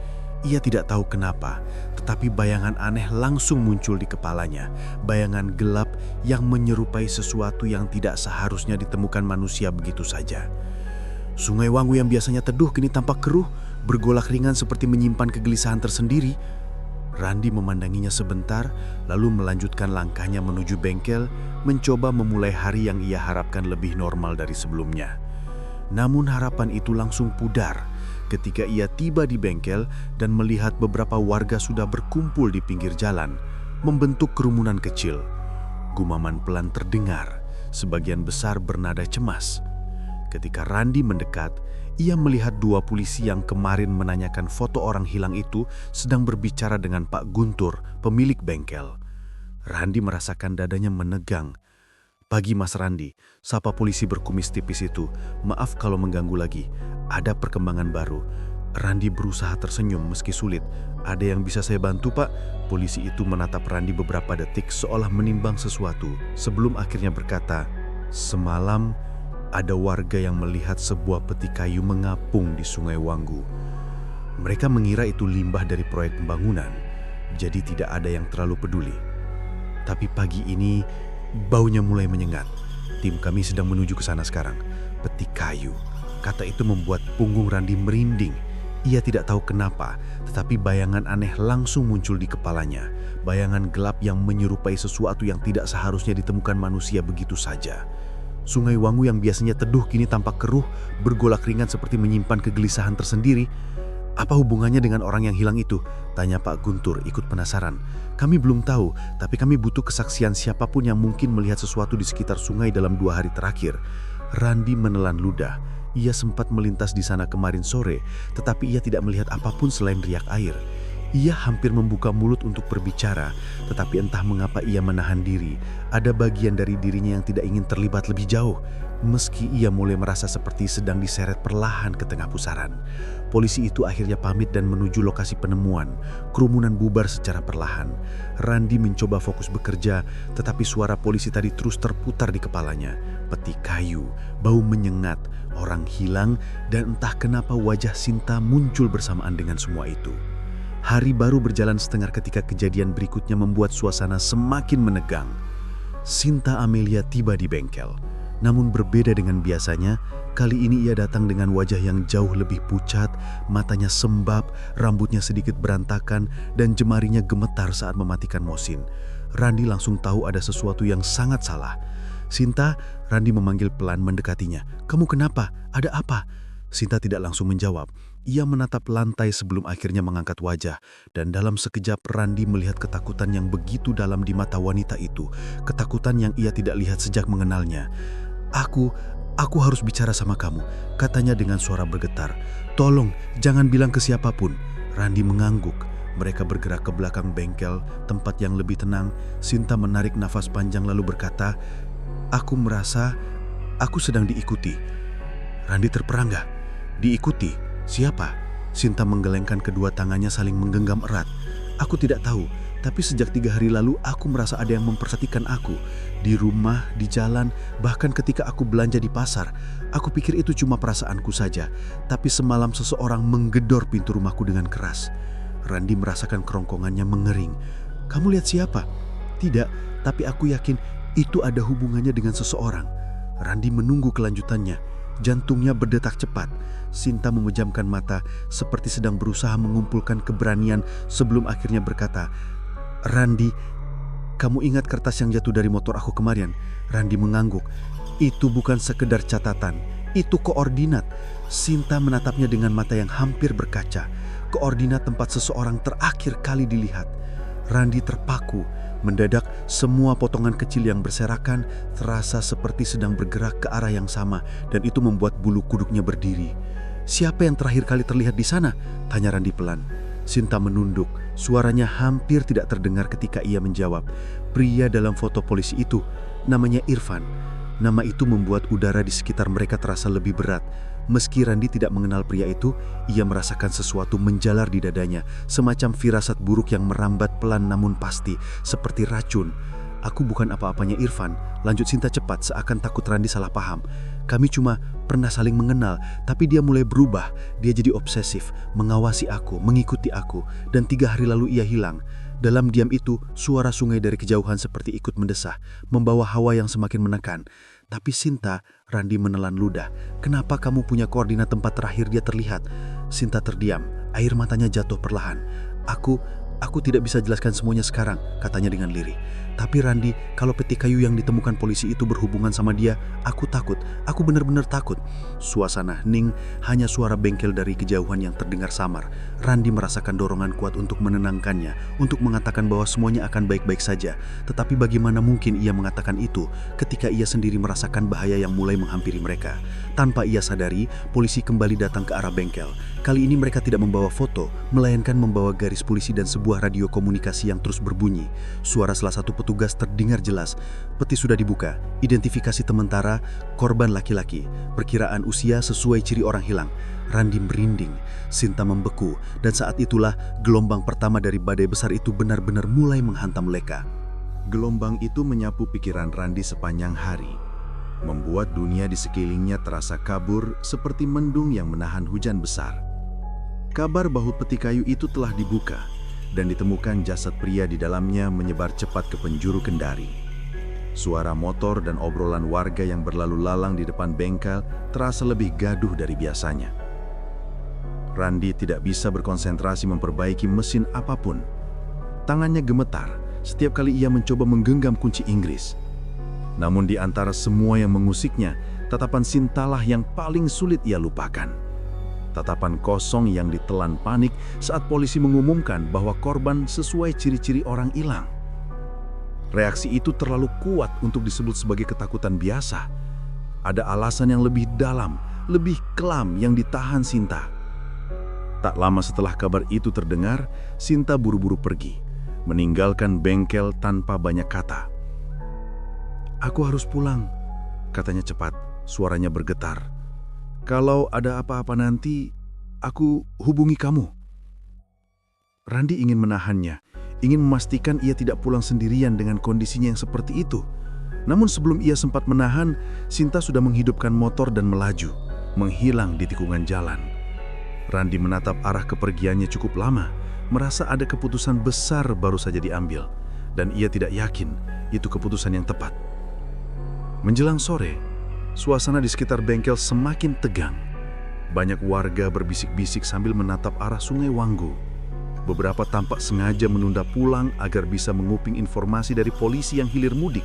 [SPEAKER 1] Ia tidak tahu kenapa, tetapi bayangan aneh langsung muncul di kepalanya. Bayangan gelap yang menyerupai sesuatu yang tidak seharusnya ditemukan manusia begitu saja. Sungai Wanggu yang biasanya teduh kini tampak keruh, bergolak ringan seperti menyimpan kegelisahan tersendiri. Randi memandanginya sebentar, lalu melanjutkan langkahnya menuju bengkel, mencoba memulai hari yang ia harapkan lebih normal dari sebelumnya. Namun harapan itu langsung pudar ketika ia tiba di bengkel dan melihat beberapa warga sudah berkumpul di pinggir jalan, membentuk kerumunan kecil. Gumaman pelan terdengar, sebagian besar bernada cemas. Ketika Randi mendekat, ia melihat dua polisi yang kemarin menanyakan foto orang hilang itu sedang berbicara dengan Pak Guntur, pemilik bengkel. Randi merasakan dadanya menegang. "Pagi Mas Randi," sapa polisi berkumis tipis itu. "Maaf kalau mengganggu lagi, ada perkembangan baru." Randi berusaha tersenyum meski sulit. "Ada yang bisa saya bantu, Pak?" Polisi itu menatap Randi beberapa detik seolah menimbang sesuatu, sebelum akhirnya berkata, "Semalam ada warga yang melihat sebuah peti kayu mengapung di Sungai Wanggu. Mereka mengira itu limbah dari proyek pembangunan, jadi tidak ada yang terlalu peduli. Tapi pagi ini baunya mulai menyengat. Tim kami sedang menuju ke sana sekarang." Peti kayu. Kata itu membuat punggung Randi merinding. Ia tidak tahu kenapa, tetapi bayangan aneh langsung muncul di kepalanya. Bayangan gelap yang menyerupai sesuatu yang tidak seharusnya ditemukan manusia begitu saja. Sungai Wanggu yang biasanya teduh kini tampak keruh, bergolak ringan seperti menyimpan kegelisahan tersendiri. "Apa hubungannya dengan orang yang hilang itu?" tanya Pak Guntur ikut penasaran. "Kami belum tahu, tapi kami butuh kesaksian siapapun yang mungkin melihat sesuatu di sekitar sungai dalam 2 hari terakhir." Randi menelan ludah. Ia sempat melintas di sana kemarin sore, tetapi ia tidak melihat apapun selain riak air. Ia hampir membuka mulut untuk berbicara, tetapi entah mengapa ia menahan diri. Ada bagian dari dirinya yang tidak ingin terlibat lebih jauh, meski ia mulai merasa seperti sedang diseret perlahan ke tengah pusaran. Polisi itu akhirnya pamit dan menuju lokasi penemuan. Kerumunan bubar secara perlahan. Randi mencoba fokus bekerja, tetapi suara polisi tadi terus terputar di kepalanya. Peti kayu, bau menyengat, orang hilang, dan entah kenapa wajah Sinta muncul bersamaan dengan semua itu. Hari baru berjalan setengah ketika kejadian berikutnya membuat suasana semakin menegang. Sinta Amelia tiba di bengkel. Namun berbeda dengan biasanya, kali ini ia datang dengan wajah yang jauh lebih pucat, matanya sembab, rambutnya sedikit berantakan, dan jemarinya gemetar saat mematikan mosin. Randi langsung tahu ada sesuatu yang sangat salah. "Sinta," Randi memanggil pelan mendekatinya. "Kamu kenapa? Ada apa?" Sinta tidak langsung menjawab. Ia menatap lantai sebelum akhirnya mengangkat wajah, dan dalam sekejap Randi melihat ketakutan yang begitu dalam di mata wanita itu, ketakutan yang ia tidak lihat sejak mengenalnya. Aku harus bicara sama kamu," katanya dengan suara bergetar. "Tolong, jangan bilang ke siapapun." Randi mengangguk. Mereka bergerak ke belakang bengkel, tempat yang lebih tenang. Sinta menarik nafas panjang lalu berkata, "Aku merasa aku sedang diikuti." Randi terperangah. "Diikuti? Siapa?" Sinta menggelengkan kedua tangannya saling menggenggam erat. "Aku tidak tahu, tapi sejak 3 hari lalu aku merasa ada yang memperhatikan aku. Di rumah, di jalan, bahkan ketika aku belanja di pasar. Aku pikir itu cuma perasaanku saja, tapi semalam seseorang menggedor pintu rumahku dengan keras." Randi merasakan kerongkongannya mengering. Kamu lihat siapa? Tidak, tapi aku yakin itu ada hubungannya dengan seseorang. Randi menunggu kelanjutannya. Jantungnya berdetak cepat. Sinta memejamkan mata seperti sedang berusaha mengumpulkan keberanian sebelum akhirnya berkata, "Randi, kamu ingat kertas yang jatuh dari motor aku kemarin?" Randi mengangguk. "Itu bukan sekedar catatan, itu koordinat." Sinta menatapnya dengan mata yang hampir berkaca. Koordinat tempat seseorang terakhir kali dilihat. Randi terpaku. Mendadak semua potongan kecil yang berserakan terasa seperti sedang bergerak ke arah yang sama, dan itu membuat bulu kuduknya berdiri. "Siapa yang terakhir kali terlihat di sana?" tanya Randi pelan. Sinta menunduk. Suaranya hampir tidak terdengar ketika ia menjawab. "Pria dalam foto polisi itu, namanya Irfan." Nama itu membuat udara di sekitar mereka terasa lebih berat. Meski Randi tidak mengenal pria itu, ia merasakan sesuatu menjalar di dadanya, semacam firasat buruk yang merambat pelan namun pasti, seperti racun. "Aku bukan apa-apanya Irfan," lanjut Sinta cepat seakan takut Randi salah paham. "Kami cuma pernah saling mengenal, tapi dia mulai berubah. Dia jadi obsesif, mengawasi aku, mengikuti aku, dan 3 hari lalu ia hilang." Dalam diam itu, suara sungai dari kejauhan seperti ikut mendesah, membawa hawa yang semakin menekan. "Tapi Sinta," Randi menelan ludah, "kenapa kamu punya koordinat tempat terakhir dia terlihat?" Sinta terdiam, air matanya jatuh perlahan. Aku tidak bisa jelaskan semuanya sekarang," katanya dengan lirih. "Tapi Randi, kalau peti kayu yang ditemukan polisi itu berhubungan sama dia, aku takut. Aku benar-benar takut." Suasana hening, hanya suara bengkel dari kejauhan yang terdengar samar. Randi merasakan dorongan kuat untuk menenangkannya, untuk mengatakan bahwa semuanya akan baik-baik saja. Tetapi bagaimana mungkin ia mengatakan itu ketika ia sendiri merasakan bahaya yang mulai menghampiri mereka? Tanpa ia sadari, polisi kembali datang ke arah bengkel. Kali ini mereka tidak membawa foto, melainkan membawa garis polisi dan sebuah radio komunikasi yang terus berbunyi. Suara salah satu petugas terdengar jelas. "Peti sudah dibuka. Identifikasi sementara, korban laki-laki. Perkiraan usia sesuai ciri orang hilang." Randi merinding, Sinta membeku, dan saat itulah gelombang pertama dari badai besar itu benar-benar mulai menghantam mereka.
[SPEAKER 2] Gelombang itu menyapu pikiran Randi sepanjang hari, membuat dunia di sekelilingnya terasa kabur seperti mendung yang menahan hujan besar. Kabar bahwa peti kayu itu telah dibuka dan ditemukan jasad pria di dalamnya menyebar cepat ke penjuru Kendari. Suara motor dan obrolan warga yang berlalu lalang di depan bengkel terasa lebih gaduh dari biasanya. Randi tidak bisa berkonsentrasi memperbaiki mesin apapun. Tangannya gemetar setiap kali ia mencoba menggenggam kunci Inggris. Namun di antara semua yang mengusiknya, tatapan Sintalah yang paling sulit ia lupakan. Tatapan kosong yang ditelan panik saat polisi mengumumkan bahwa korban sesuai ciri-ciri orang hilang. Reaksi itu terlalu kuat untuk disebut sebagai ketakutan biasa. Ada alasan yang lebih dalam, lebih kelam yang ditahan Sinta. Tak lama setelah kabar itu terdengar, Sinta buru-buru pergi, meninggalkan bengkel tanpa banyak kata. "Aku harus pulang," katanya cepat, suaranya bergetar. "Kalau ada apa-apa nanti, aku hubungi kamu." Randi ingin menahannya, ingin memastikan ia tidak pulang sendirian dengan kondisinya yang seperti itu. Namun sebelum ia sempat menahan, Sinta sudah menghidupkan motor dan melaju, menghilang di tikungan jalan. Randi menatap arah kepergiannya cukup lama, merasa ada keputusan besar baru saja diambil, dan ia tidak yakin itu keputusan yang tepat. Menjelang sore, suasana di sekitar bengkel semakin tegang. Banyak warga berbisik-bisik sambil menatap arah Sungai Wanggu. Beberapa tampak sengaja menunda pulang agar bisa menguping informasi dari polisi yang hilir mudik.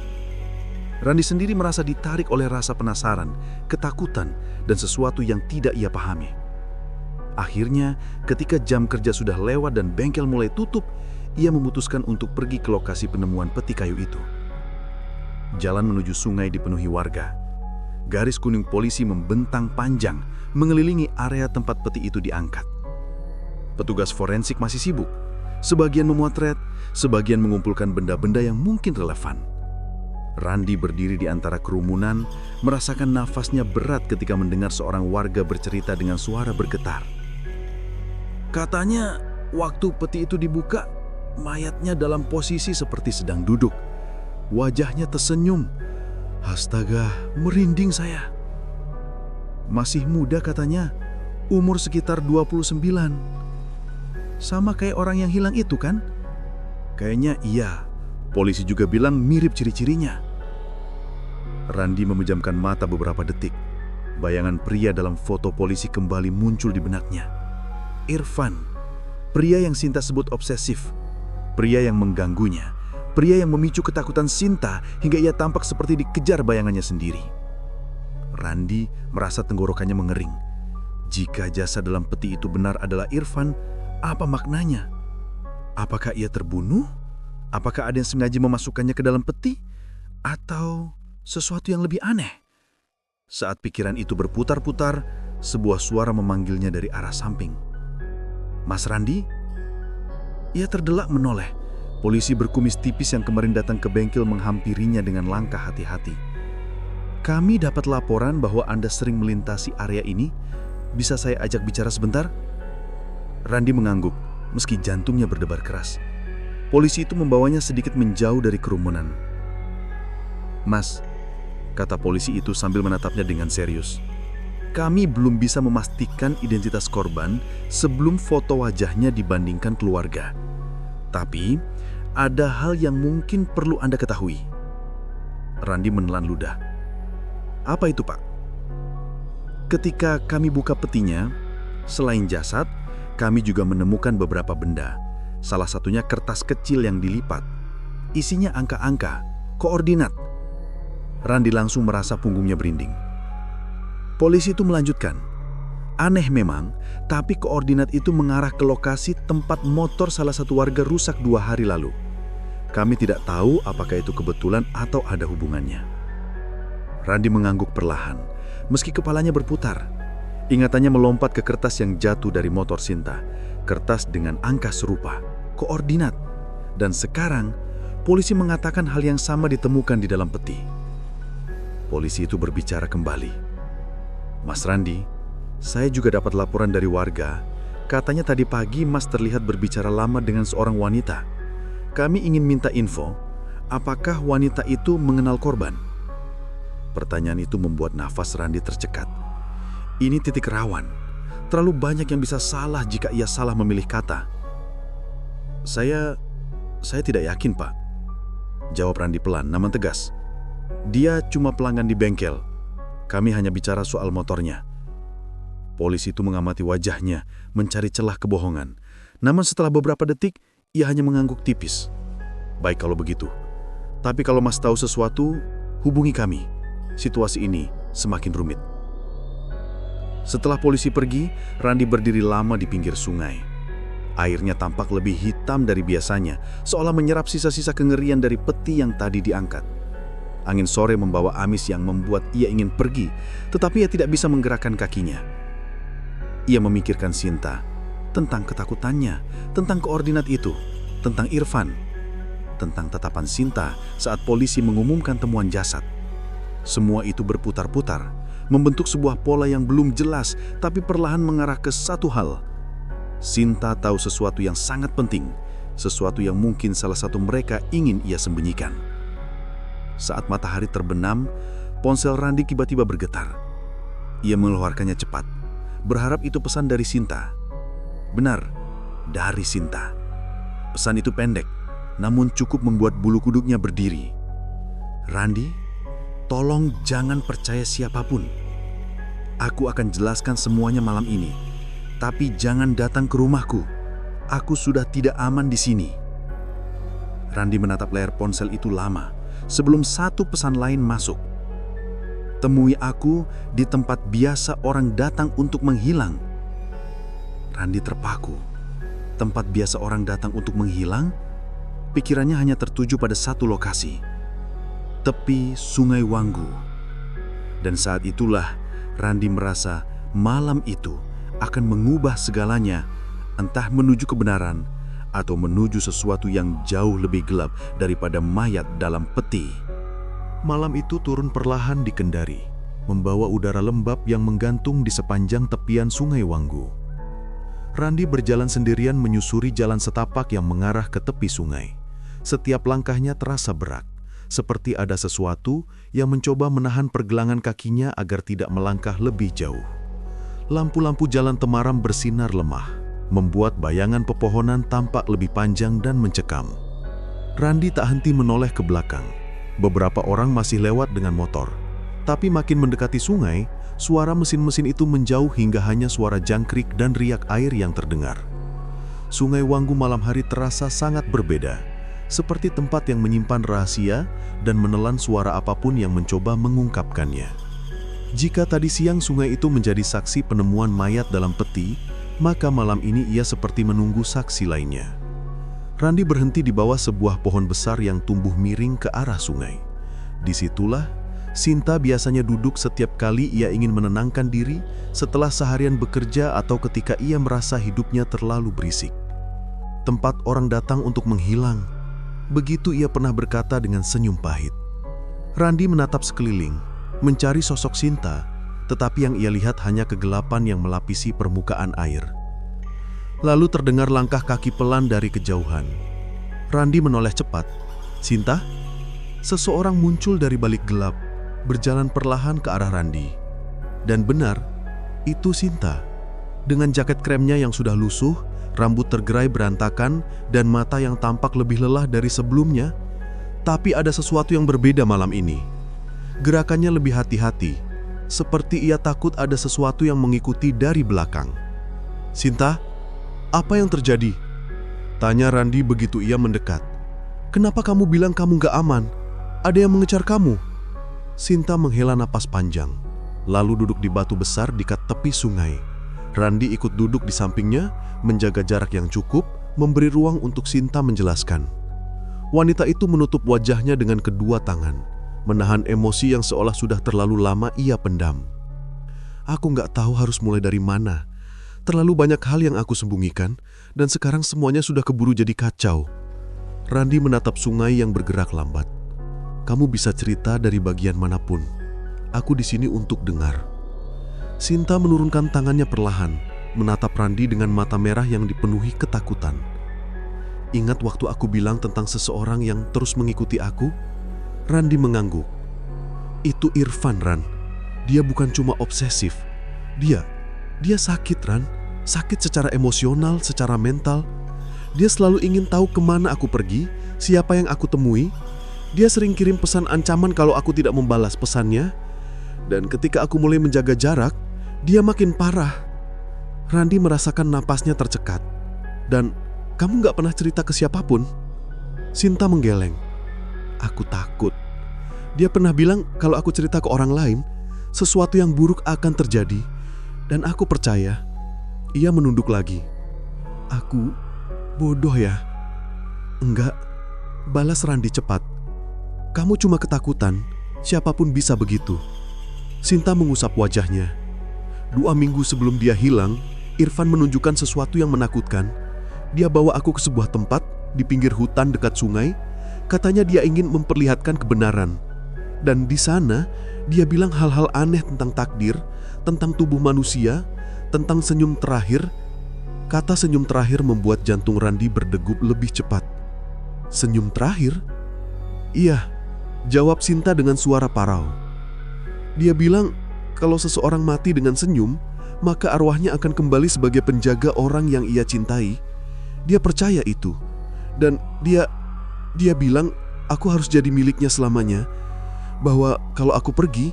[SPEAKER 2] Randi sendiri merasa ditarik oleh rasa penasaran, ketakutan, dan sesuatu yang tidak ia pahami. Akhirnya, ketika jam kerja sudah lewat dan bengkel mulai tutup, ia memutuskan untuk pergi ke lokasi penemuan peti kayu itu. Jalan menuju sungai dipenuhi warga. Garis kuning polisi membentang panjang, mengelilingi area tempat peti itu diangkat. Petugas forensik masih sibuk, sebagian memotret, sebagian mengumpulkan benda-benda yang mungkin relevan. Randi berdiri di antara kerumunan, merasakan nafasnya berat ketika mendengar seorang warga bercerita dengan suara bergetar. "Katanya, waktu peti itu dibuka, mayatnya dalam posisi seperti sedang duduk. Wajahnya tersenyum. Astaga, merinding saya. Masih muda katanya, umur sekitar 29. Sama kayak orang yang hilang itu kan?"
[SPEAKER 3] Kayaknya iya. Polisi juga bilang mirip ciri-cirinya. Randi memejamkan mata beberapa detik. Bayangan pria dalam foto polisi kembali muncul di benaknya. Irfan, pria yang Sinta sebut obsesif, pria yang mengganggunya, pria yang memicu ketakutan Sinta hingga ia tampak seperti dikejar bayangannya sendiri. Randi merasa tenggorokannya mengering. Jika jasad dalam peti itu benar adalah Irfan, apa maknanya? Apakah ia terbunuh? Apakah ada yang sengaja memasukkannya ke dalam peti? Atau sesuatu yang lebih aneh? Saat pikiran itu berputar-putar, sebuah suara memanggilnya dari arah samping. Mas Randi? Ia terdelak menoleh. Polisi berkumis tipis yang kemarin datang ke bengkel menghampirinya dengan langkah hati-hati. Kami dapat laporan bahwa Anda sering melintasi area ini. Bisa saya ajak bicara sebentar? Randi mengangguk, meski jantungnya berdebar keras. Polisi itu membawanya sedikit menjauh dari kerumunan. Mas, kata polisi itu sambil menatapnya dengan serius. Kami belum bisa memastikan identitas korban sebelum foto wajahnya dibandingkan keluarga. Tapi, ada hal yang mungkin perlu Anda ketahui. Randi menelan ludah. Apa itu, Pak? Ketika kami buka petinya, selain jasad, kami juga menemukan beberapa benda. Salah satunya kertas kecil yang dilipat. Isinya angka-angka, koordinat. Randi langsung merasa punggungnya berinding. Polisi itu melanjutkan. Aneh memang, tapi koordinat itu mengarah ke lokasi tempat motor salah satu warga rusak 2 hari lalu. Kami tidak tahu apakah itu kebetulan atau ada hubungannya. Randi mengangguk perlahan, meski kepalanya berputar. Ingatannya melompat ke kertas yang jatuh dari motor Sinta. Kertas dengan angka serupa, koordinat. Dan sekarang, polisi mengatakan hal yang sama ditemukan di dalam peti. Polisi itu berbicara kembali. Mas Randi, saya juga dapat laporan dari warga. Katanya tadi pagi Mas terlihat berbicara lama dengan seorang wanita. Kami ingin minta info, apakah wanita itu mengenal korban? Pertanyaan itu membuat nafas Randi tercekat. Ini titik rawan. Terlalu banyak yang bisa salah jika ia salah memilih kata. Saya tidak yakin, Pak. Jawab Randi pelan, namun tegas. Dia cuma pelanggan di bengkel. Kami hanya bicara soal motornya. Polisi itu mengamati wajahnya, mencari celah kebohongan. Namun setelah beberapa detik, ia hanya mengangguk tipis. Baik kalau begitu. Tapi kalau Mas tahu sesuatu, hubungi kami. Situasi ini semakin rumit. Setelah polisi pergi, Randi berdiri lama di pinggir sungai. Airnya tampak lebih hitam dari biasanya, seolah menyerap sisa-sisa kengerian dari peti yang tadi diangkat. Angin sore membawa amis yang membuat ia ingin pergi, tetapi ia tidak bisa menggerakkan kakinya. Ia memikirkan Sinta, tentang ketakutannya, tentang koordinat itu, tentang Irfan, tentang tatapan Sinta saat polisi mengumumkan temuan jasad. Semua itu berputar-putar, membentuk sebuah pola yang belum jelas, tapi perlahan mengarah ke satu hal. Sinta tahu sesuatu yang sangat penting, sesuatu yang mungkin salah satu mereka ingin ia sembunyikan. Saat matahari terbenam, ponsel Randi tiba-tiba bergetar. Ia mengeluarkannya cepat, berharap itu pesan dari Sinta. Benar, dari Sinta. Pesan itu pendek, namun cukup membuat bulu kuduknya berdiri. Randi, tolong jangan percaya siapapun. Aku akan jelaskan semuanya malam ini. Tapi jangan datang ke rumahku. Aku sudah tidak aman di sini. Randi menatap layar ponsel itu lama, sebelum satu pesan lain masuk. Temui aku di tempat biasa orang datang untuk menghilang. Randi terpaku. Tempat biasa orang datang untuk menghilang? Pikirannya hanya tertuju pada satu lokasi. Tepi Sungai Wanggu. Dan saat itulah Randi merasa malam itu akan mengubah segalanya, entah menuju kebenaran atau menuju sesuatu yang jauh lebih gelap daripada mayat dalam peti.
[SPEAKER 2] Malam itu turun perlahan di Kendari, membawa udara lembab yang menggantung di sepanjang tepian Sungai Wanggu. Randi berjalan sendirian menyusuri jalan setapak yang mengarah ke tepi sungai. Setiap langkahnya terasa berat, seperti ada sesuatu yang mencoba menahan pergelangan kakinya agar tidak melangkah lebih jauh. Lampu-lampu jalan temaram bersinar lemah, membuat bayangan pepohonan tampak lebih panjang dan mencekam. Randi tak henti menoleh ke belakang. Beberapa orang masih lewat dengan motor. Tapi makin mendekati sungai, suara mesin-mesin itu menjauh hingga hanya suara jangkrik dan riak air yang terdengar. Sungai Wanggu malam hari terasa sangat berbeda, seperti tempat yang menyimpan rahasia dan menelan suara apapun yang mencoba mengungkapkannya. Jika tadi siang sungai itu menjadi saksi penemuan mayat dalam peti, maka malam ini ia seperti menunggu saksi lainnya. Randi berhenti di bawah sebuah pohon besar yang tumbuh miring ke arah sungai. Disitulah Sinta biasanya duduk setiap kali ia ingin menenangkan diri setelah seharian bekerja atau ketika ia merasa hidupnya terlalu berisik. Tempat orang datang untuk menghilang. Begitu ia pernah berkata dengan senyum pahit. Randi menatap sekeliling, mencari sosok Sinta, tetapi yang ia lihat hanya kegelapan yang melapisi permukaan air. Lalu terdengar langkah kaki pelan dari kejauhan. Randi menoleh cepat. "Sinta?" Seseorang muncul dari balik gelap, berjalan perlahan ke arah Randi. Dan benar, itu Sinta. Dengan jaket kremnya yang sudah lusuh, rambut tergerai berantakan, dan mata yang tampak lebih lelah dari sebelumnya. Tapi ada sesuatu yang berbeda malam ini. Gerakannya lebih hati-hati, seperti ia takut ada sesuatu yang mengikuti dari belakang. "Sinta, apa yang terjadi?" tanya Randi begitu ia mendekat. "Kenapa kamu bilang kamu gak aman? Ada yang mengejar kamu?" Sinta menghela napas panjang, lalu duduk di batu besar di dekat tepi sungai. Randi ikut duduk di sampingnya, menjaga jarak yang cukup, memberi ruang untuk Sinta menjelaskan. Wanita itu menutup wajahnya dengan kedua tangan, menahan emosi yang seolah sudah terlalu lama ia pendam. "Aku gak tahu harus mulai dari mana. Terlalu banyak hal yang aku sembunyikan, dan sekarang semuanya sudah keburu jadi kacau." Randi menatap sungai yang bergerak lambat. "Kamu bisa cerita dari bagian manapun. Aku di sini untuk dengar." Sinta menurunkan tangannya perlahan, menatap Randi dengan mata merah yang dipenuhi ketakutan. "Ingat waktu aku bilang tentang seseorang yang terus mengikuti aku?" Randi mengangguk. "Itu Irfan, Ran. Dia bukan cuma obsesif. Dia sakit, Ran. Sakit secara emosional, secara mental. Dia selalu ingin tahu kemana aku pergi, siapa yang aku temui. Dia sering kirim pesan ancaman kalau aku tidak membalas pesannya. Dan ketika aku mulai menjaga jarak, dia makin parah." Randi merasakan napasnya tercekat. "Dan kamu gak pernah cerita ke siapapun?" Sinta menggeleng. "Aku takut. Dia pernah bilang kalau aku cerita ke orang lain, sesuatu yang buruk akan terjadi. Dan aku percaya." Ia menunduk lagi. "Aku bodoh ya?" "Enggak," balas Randi cepat. "Kamu cuma ketakutan. Siapapun bisa begitu." Sinta mengusap wajahnya. 2 minggu sebelum dia hilang, Irfan menunjukkan sesuatu yang menakutkan. Dia bawa aku ke sebuah tempat di pinggir hutan dekat sungai. Katanya dia ingin memperlihatkan kebenaran. Dan di sana, dia bilang hal-hal aneh tentang takdir, tentang tubuh manusia, tentang senyum terakhir. Kata senyum terakhir membuat jantung Randi berdegup lebih cepat. "Senyum terakhir?" "Iya," jawab Sinta dengan suara parau. "Dia bilang kalau seseorang mati dengan senyum, maka arwahnya akan kembali sebagai penjaga orang yang ia cintai. Dia percaya itu. Dan dia bilang aku harus jadi miliknya selamanya. Bahwa kalau aku pergi,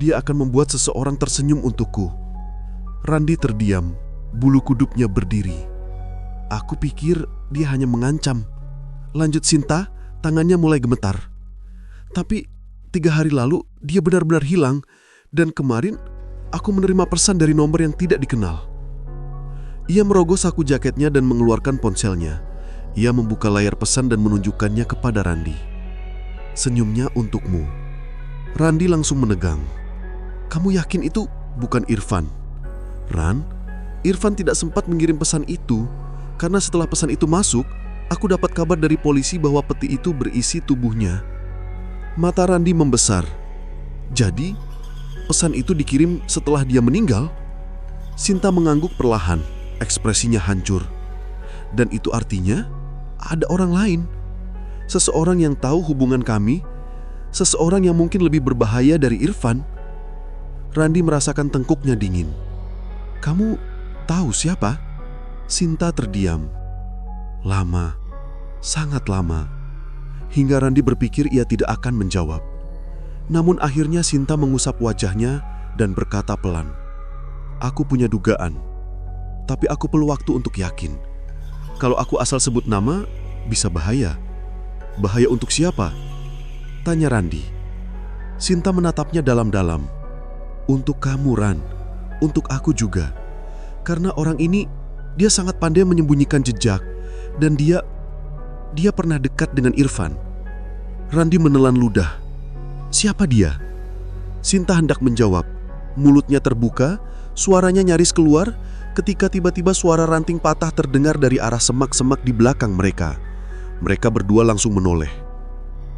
[SPEAKER 2] dia akan membuat seseorang tersenyum untukku." Randi terdiam, bulu kudupnya berdiri. "Aku pikir dia hanya mengancam," lanjut Sinta, tangannya mulai gemetar. "Tapi 3 hari lalu dia benar-benar hilang, dan kemarin aku menerima pesan dari nomor yang tidak dikenal." Ia merogoh saku jaketnya dan mengeluarkan ponselnya. Ia membuka layar pesan dan menunjukkannya kepada Randi. "Senyumnya untukmu." Randi langsung menegang. "Kamu yakin itu bukan Irfan?" "Ran, Irfan tidak sempat mengirim pesan itu, karena setelah pesan itu masuk, aku dapat kabar dari polisi bahwa peti itu berisi tubuhnya." Mata Randi membesar. "Jadi, pesan itu dikirim setelah dia meninggal?" Sinta mengangguk perlahan, ekspresinya hancur. "Dan itu artinya ada orang lain. Seseorang yang tahu hubungan kami, seseorang yang mungkin lebih berbahaya dari Irfan." Randi merasakan tengkuknya dingin. "Kamu tahu siapa?" Sinta terdiam. "Lama, sangat lama.
[SPEAKER 4] hingga Randi berpikir ia tidak akan menjawab. Namun akhirnya Sinta mengusap wajahnya dan berkata pelan, "Aku punya dugaan, tapi aku perlu waktu untuk yakin. Kalau aku asal sebut nama, bisa bahaya." "Bahaya untuk siapa?" tanya Randi. Sinta menatapnya dalam-dalam. "Untuk kamu, Ran. Untuk aku juga. Karena orang ini, dia sangat pandai menyembunyikan jejak. Dan dia pernah dekat dengan Irfan." Randi menelan ludah. "Siapa dia?" Sinta hendak menjawab. Mulutnya terbuka, suaranya nyaris keluar ketika tiba-tiba suara ranting patah terdengar dari arah semak-semak di belakang mereka. Mereka berdua langsung menoleh.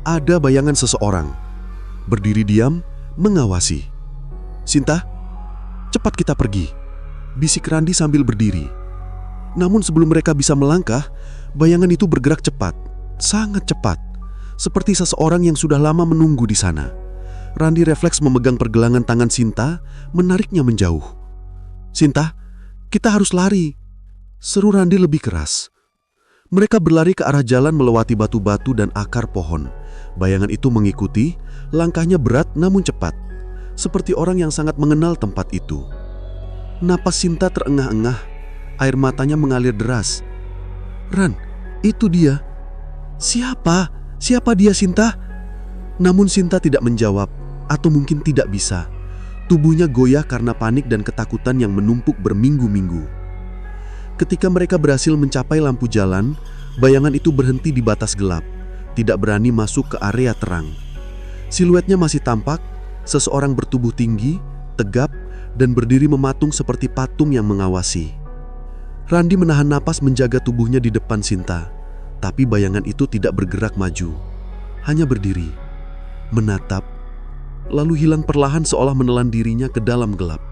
[SPEAKER 4] Ada bayangan seseorang berdiri diam, mengawasi. "Sinta, cepat kita pergi," bisik Randi sambil berdiri. Namun sebelum mereka bisa melangkah, bayangan itu bergerak cepat, sangat cepat, seperti seseorang yang sudah lama menunggu di sana. Randi refleks memegang pergelangan tangan Sinta, menariknya menjauh. "Sinta, kita harus lari," seru Randi lebih keras. Mereka berlari ke arah jalan melewati batu-batu dan akar pohon. Bayangan itu mengikuti, langkahnya berat namun cepat, seperti orang yang sangat mengenal tempat itu. Napas Sinta terengah-engah, air matanya mengalir deras. "Ran, itu dia." "Siapa? Siapa dia, Sinta?" Namun Sinta tidak menjawab, atau mungkin tidak bisa. Tubuhnya goyah karena panik dan ketakutan yang menumpuk berminggu-minggu. Ketika mereka berhasil mencapai lampu jalan, bayangan itu berhenti di batas gelap, tidak berani masuk ke area terang. Siluetnya masih tampak, seseorang bertubuh tinggi, tegap, dan berdiri mematung seperti patung yang mengawasi. Randi menahan napas menjaga tubuhnya di depan Sinta, tapi bayangan itu tidak bergerak maju, hanya berdiri, menatap, lalu hilang perlahan seolah menelan dirinya ke dalam gelap.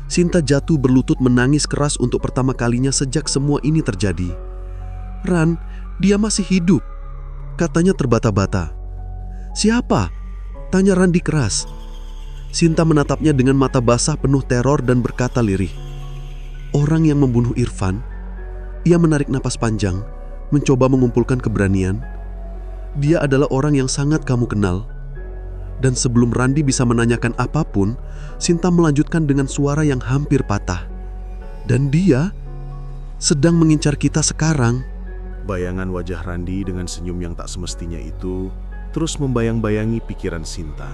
[SPEAKER 4] Sinta jatuh berlutut menangis keras untuk pertama kalinya sejak semua ini terjadi. "Ran, dia masih hidup," katanya terbata-bata. "Siapa?" tanya Randi keras. Sinta menatapnya dengan mata basah penuh teror dan berkata lirih, "Orang yang membunuh Irfan." Ia menarik napas panjang, mencoba mengumpulkan keberanian. "Dia adalah orang yang sangat kamu kenal." Dan sebelum Randi bisa menanyakan apapun, Sinta melanjutkan dengan suara yang hampir patah. "Dan dia sedang mengincar kita sekarang."
[SPEAKER 1] Bayangan wajah Randi dengan senyum yang tak semestinya itu terus membayang-bayangi pikiran Sinta.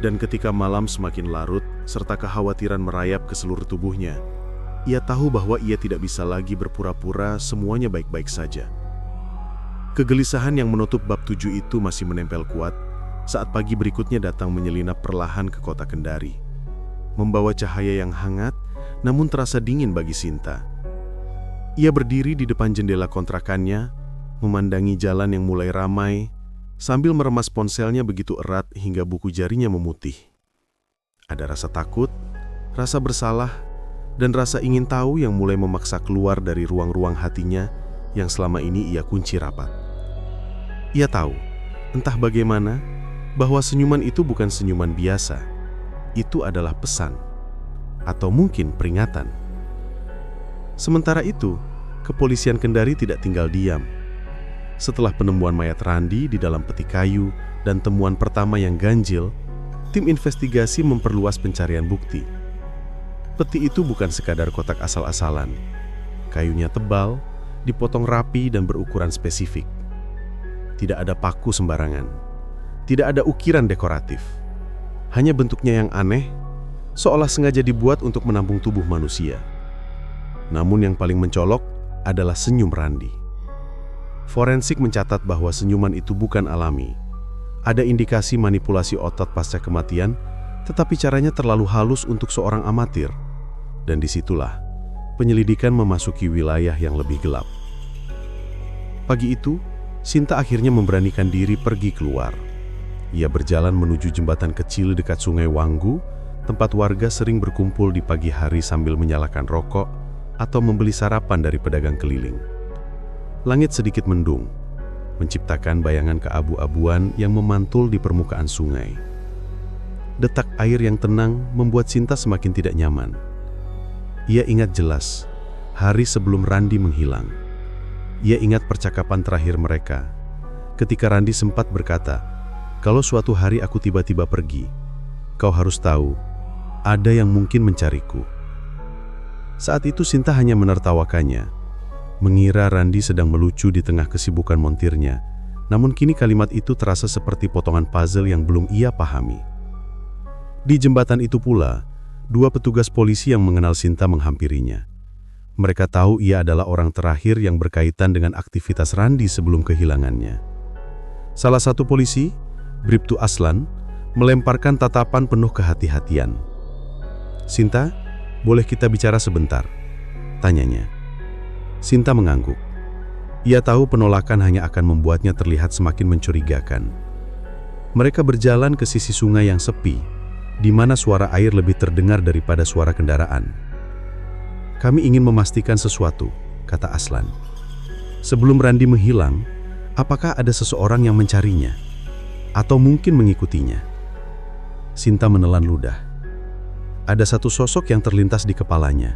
[SPEAKER 1] Dan ketika malam semakin larut serta kekhawatiran merayap ke seluruh tubuhnya, ia tahu bahwa ia tidak bisa lagi berpura-pura semuanya baik-baik saja. Kegelisahan yang menutup bab 7 itu masih menempel kuat saat pagi berikutnya datang menyelinap perlahan ke kota Kendari, membawa cahaya yang hangat namun terasa dingin bagi Sinta. Ia berdiri di depan jendela kontrakannya, memandangi jalan yang mulai ramai, sambil meremas ponselnya begitu erat hingga buku jarinya memutih. Ada rasa takut, rasa bersalah, dan rasa ingin tahu yang mulai memaksa keluar dari ruang-ruang hatinya yang selama ini ia kunci rapat. Ia tahu, entah bagaimana, bahwa senyuman itu bukan senyuman biasa. Itu adalah pesan, atau mungkin peringatan. Sementara itu, kepolisian Kendari tidak tinggal diam. Setelah penemuan mayat Randi di dalam peti kayu dan temuan pertama yang ganjil, tim investigasi memperluas pencarian bukti. Peti itu bukan sekadar kotak asal-asalan. Kayunya tebal, dipotong rapi dan berukuran spesifik. Tidak ada paku sembarangan. Tidak ada ukiran dekoratif. Hanya bentuknya yang aneh, seolah sengaja dibuat untuk menampung tubuh manusia. Namun yang paling mencolok adalah senyum Randi. Forensik mencatat bahwa senyuman itu bukan alami. Ada indikasi manipulasi otot pasca kematian, tetapi caranya terlalu halus untuk seorang amatir. Dan disitulah penyelidikan memasuki wilayah yang lebih gelap. Pagi itu, Sinta akhirnya memberanikan diri pergi keluar. Ia berjalan menuju jembatan kecil dekat Sungai Wanggu, tempat warga sering berkumpul di pagi hari sambil menyalakan rokok atau membeli sarapan dari pedagang keliling. Langit sedikit mendung, menciptakan bayangan keabu-abuan yang memantul di permukaan sungai. Detak air yang tenang membuat Sinta semakin tidak nyaman. Ia ingat jelas, hari sebelum Randi menghilang. Ia ingat percakapan terakhir mereka,
[SPEAKER 2] ketika Randi sempat berkata, "Kalau suatu hari aku tiba-tiba pergi, kau harus tahu, ada yang mungkin mencariku." Saat itu Sinta hanya menertawakannya, mengira Randi sedang melucu di tengah kesibukan montirnya. Namun kini kalimat itu terasa seperti potongan puzzle yang belum ia pahami. Di jembatan itu pula, dua petugas polisi yang mengenal Sinta menghampirinya. Mereka tahu ia adalah orang terakhir yang berkaitan dengan aktivitas Randi sebelum kehilangannya. Salah satu polisi, Bribtu Aslan, melemparkan tatapan penuh kehati-hatian. "Sinta, boleh kita bicara sebentar?" tanyanya. Sinta mengangguk. Ia tahu penolakan hanya akan membuatnya terlihat semakin mencurigakan. Mereka berjalan ke sisi sungai yang sepi, di mana suara air lebih terdengar daripada suara kendaraan. "Kami ingin memastikan sesuatu," kata Aslan. "Sebelum Randi menghilang, apakah ada seseorang yang mencarinya? Atau mungkin mengikutinya?" Sinta menelan ludah. Ada satu sosok yang terlintas di kepalanya,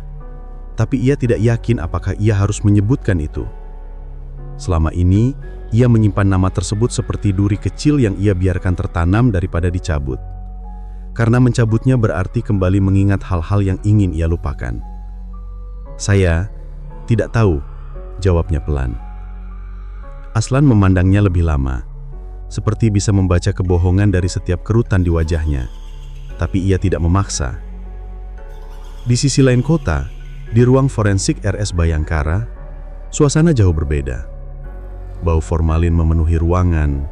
[SPEAKER 2] tapi ia tidak yakin apakah ia harus menyebutkan itu. Selama ini, ia menyimpan nama tersebut seperti duri kecil yang ia biarkan tertanam daripada dicabut. Karena mencabutnya berarti kembali mengingat hal-hal yang ingin ia lupakan. "Saya tidak tahu," jawabnya pelan. Aslan memandangnya lebih lama, seperti bisa membaca kebohongan dari setiap kerutan di wajahnya, tapi ia tidak memaksa. Di sisi lain kota, di ruang forensik RS Bayangkara, suasana jauh berbeda. Bau formalin memenuhi ruangan,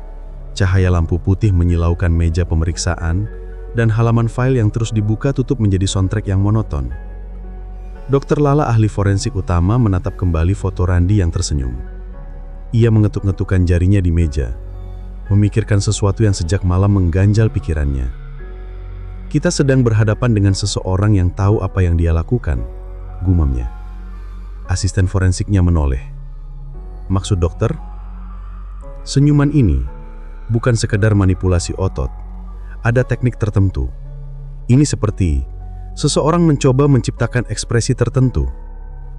[SPEAKER 2] cahaya lampu putih menyilaukan meja pemeriksaan, dan halaman file yang terus dibuka tutup menjadi soundtrack yang monoton. Dr. Lala, ahli forensik utama, menatap kembali foto Randi yang tersenyum. Ia mengetuk-ngetukkan jarinya di meja, memikirkan sesuatu yang sejak malam mengganjal pikirannya. "Kita sedang berhadapan dengan seseorang yang tahu apa yang dia lakukan," gumamnya. Asisten forensiknya menoleh. "Maksud dokter?" Senyuman ini bukan sekedar manipulasi otot. Ada teknik tertentu. Ini seperti seseorang mencoba menciptakan ekspresi tertentu.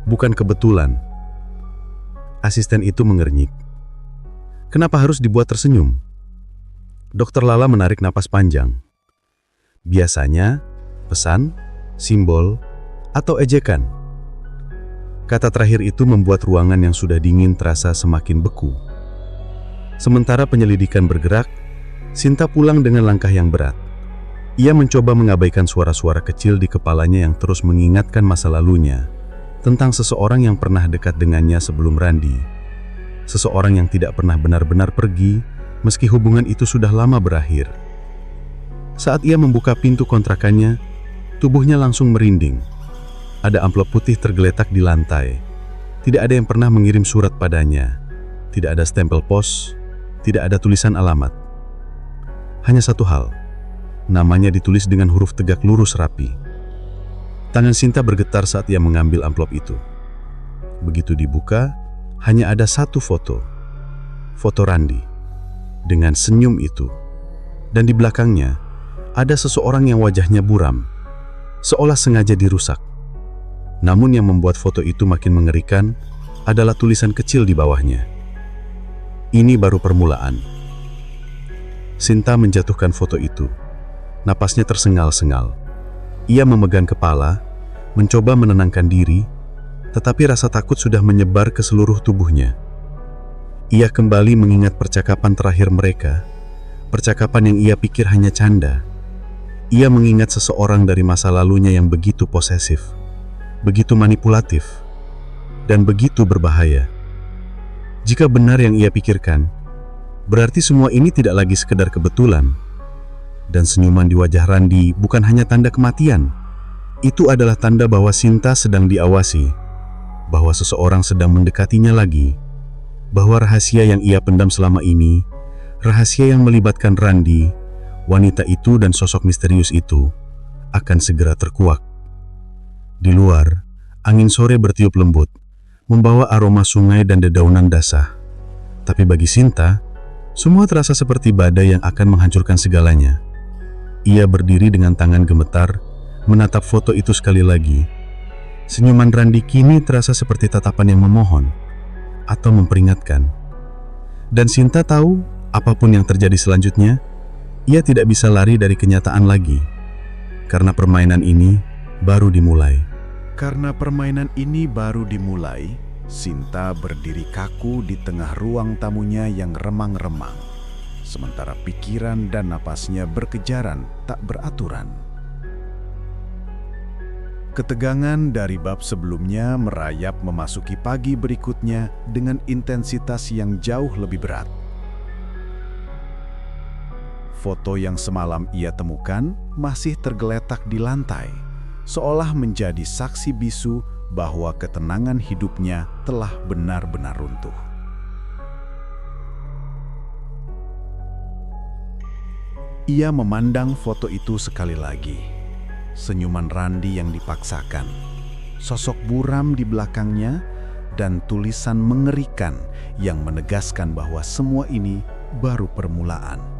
[SPEAKER 2] Bukan kebetulan. Asisten itu mengernyit. "Kenapa harus dibuat tersenyum?" Dokter Lala menarik napas panjang. "Biasanya, pesan, simbol, atau ejekan." Kata terakhir itu membuat ruangan yang sudah dingin terasa semakin beku. Sementara penyelidikan bergerak, Sinta pulang dengan langkah yang berat. Ia mencoba mengabaikan suara-suara kecil di kepalanya yang terus mengingatkan masa lalunya, tentang seseorang yang pernah dekat dengannya sebelum Randi. Seseorang yang tidak pernah benar-benar pergi, meski hubungan itu sudah lama berakhir. Saat ia membuka pintu kontrakannya, tubuhnya langsung merinding. Ada amplop putih tergeletak di lantai. Tidak ada yang pernah mengirim surat padanya. Tidak ada stempel pos, tidak ada tulisan alamat. Hanya satu hal, namanya ditulis dengan huruf tegak lurus rapi. Tangan Sinta bergetar saat ia mengambil amplop itu. Begitu dibuka, hanya ada satu foto. Foto Randi, dengan senyum itu. Dan di belakangnya, ada seseorang yang wajahnya buram, seolah sengaja dirusak. Namun yang membuat foto itu makin mengerikan adalah tulisan kecil di bawahnya. "Ini baru permulaan." Sinta menjatuhkan foto itu. Napasnya tersengal-sengal. Ia memegang kepala, mencoba menenangkan diri, tetapi rasa takut sudah menyebar ke seluruh tubuhnya. Ia kembali mengingat percakapan terakhir mereka, percakapan yang ia pikir hanya canda. Ia mengingat seseorang dari masa lalunya yang begitu posesif, begitu manipulatif, dan begitu berbahaya. Jika benar yang ia pikirkan, berarti semua ini tidak lagi sekedar kebetulan. Dan senyuman di wajah Randi bukan hanya tanda kematian. Itu adalah tanda bahwa Sinta sedang diawasi, bahwa seseorang sedang mendekatinya lagi, bahwa rahasia yang ia pendam selama ini, rahasia yang melibatkan Randi, wanita itu dan sosok misterius itu, akan segera terkuak. Di luar, angin sore bertiup lembut, membawa aroma sungai dan dedaunan dasar. Tapi bagi Sinta, semua terasa seperti badai yang akan menghancurkan segalanya. Ia berdiri dengan tangan gemetar, menatap foto itu sekali lagi. Senyuman Randi kini terasa seperti tatapan yang memohon atau memperingatkan. Dan Sinta tahu apapun yang terjadi selanjutnya, ia tidak bisa lari dari kenyataan lagi. Karena permainan ini baru dimulai.
[SPEAKER 1] Karena permainan ini baru dimulai, Sinta berdiri kaku di tengah ruang tamunya yang remang-remang. Sementara pikiran dan napasnya berkejaran tak beraturan. Ketegangan dari bab sebelumnya merayap memasuki pagi berikutnya dengan intensitas yang jauh lebih berat. Foto yang semalam ia temukan masih tergeletak di lantai, seolah menjadi saksi bisu bahwa ketenangan hidupnya telah benar-benar runtuh. Ia memandang foto itu sekali lagi. Senyuman Randi yang dipaksakan, sosok buram di belakangnya, dan tulisan mengerikan yang menegaskan bahwa semua ini baru permulaan.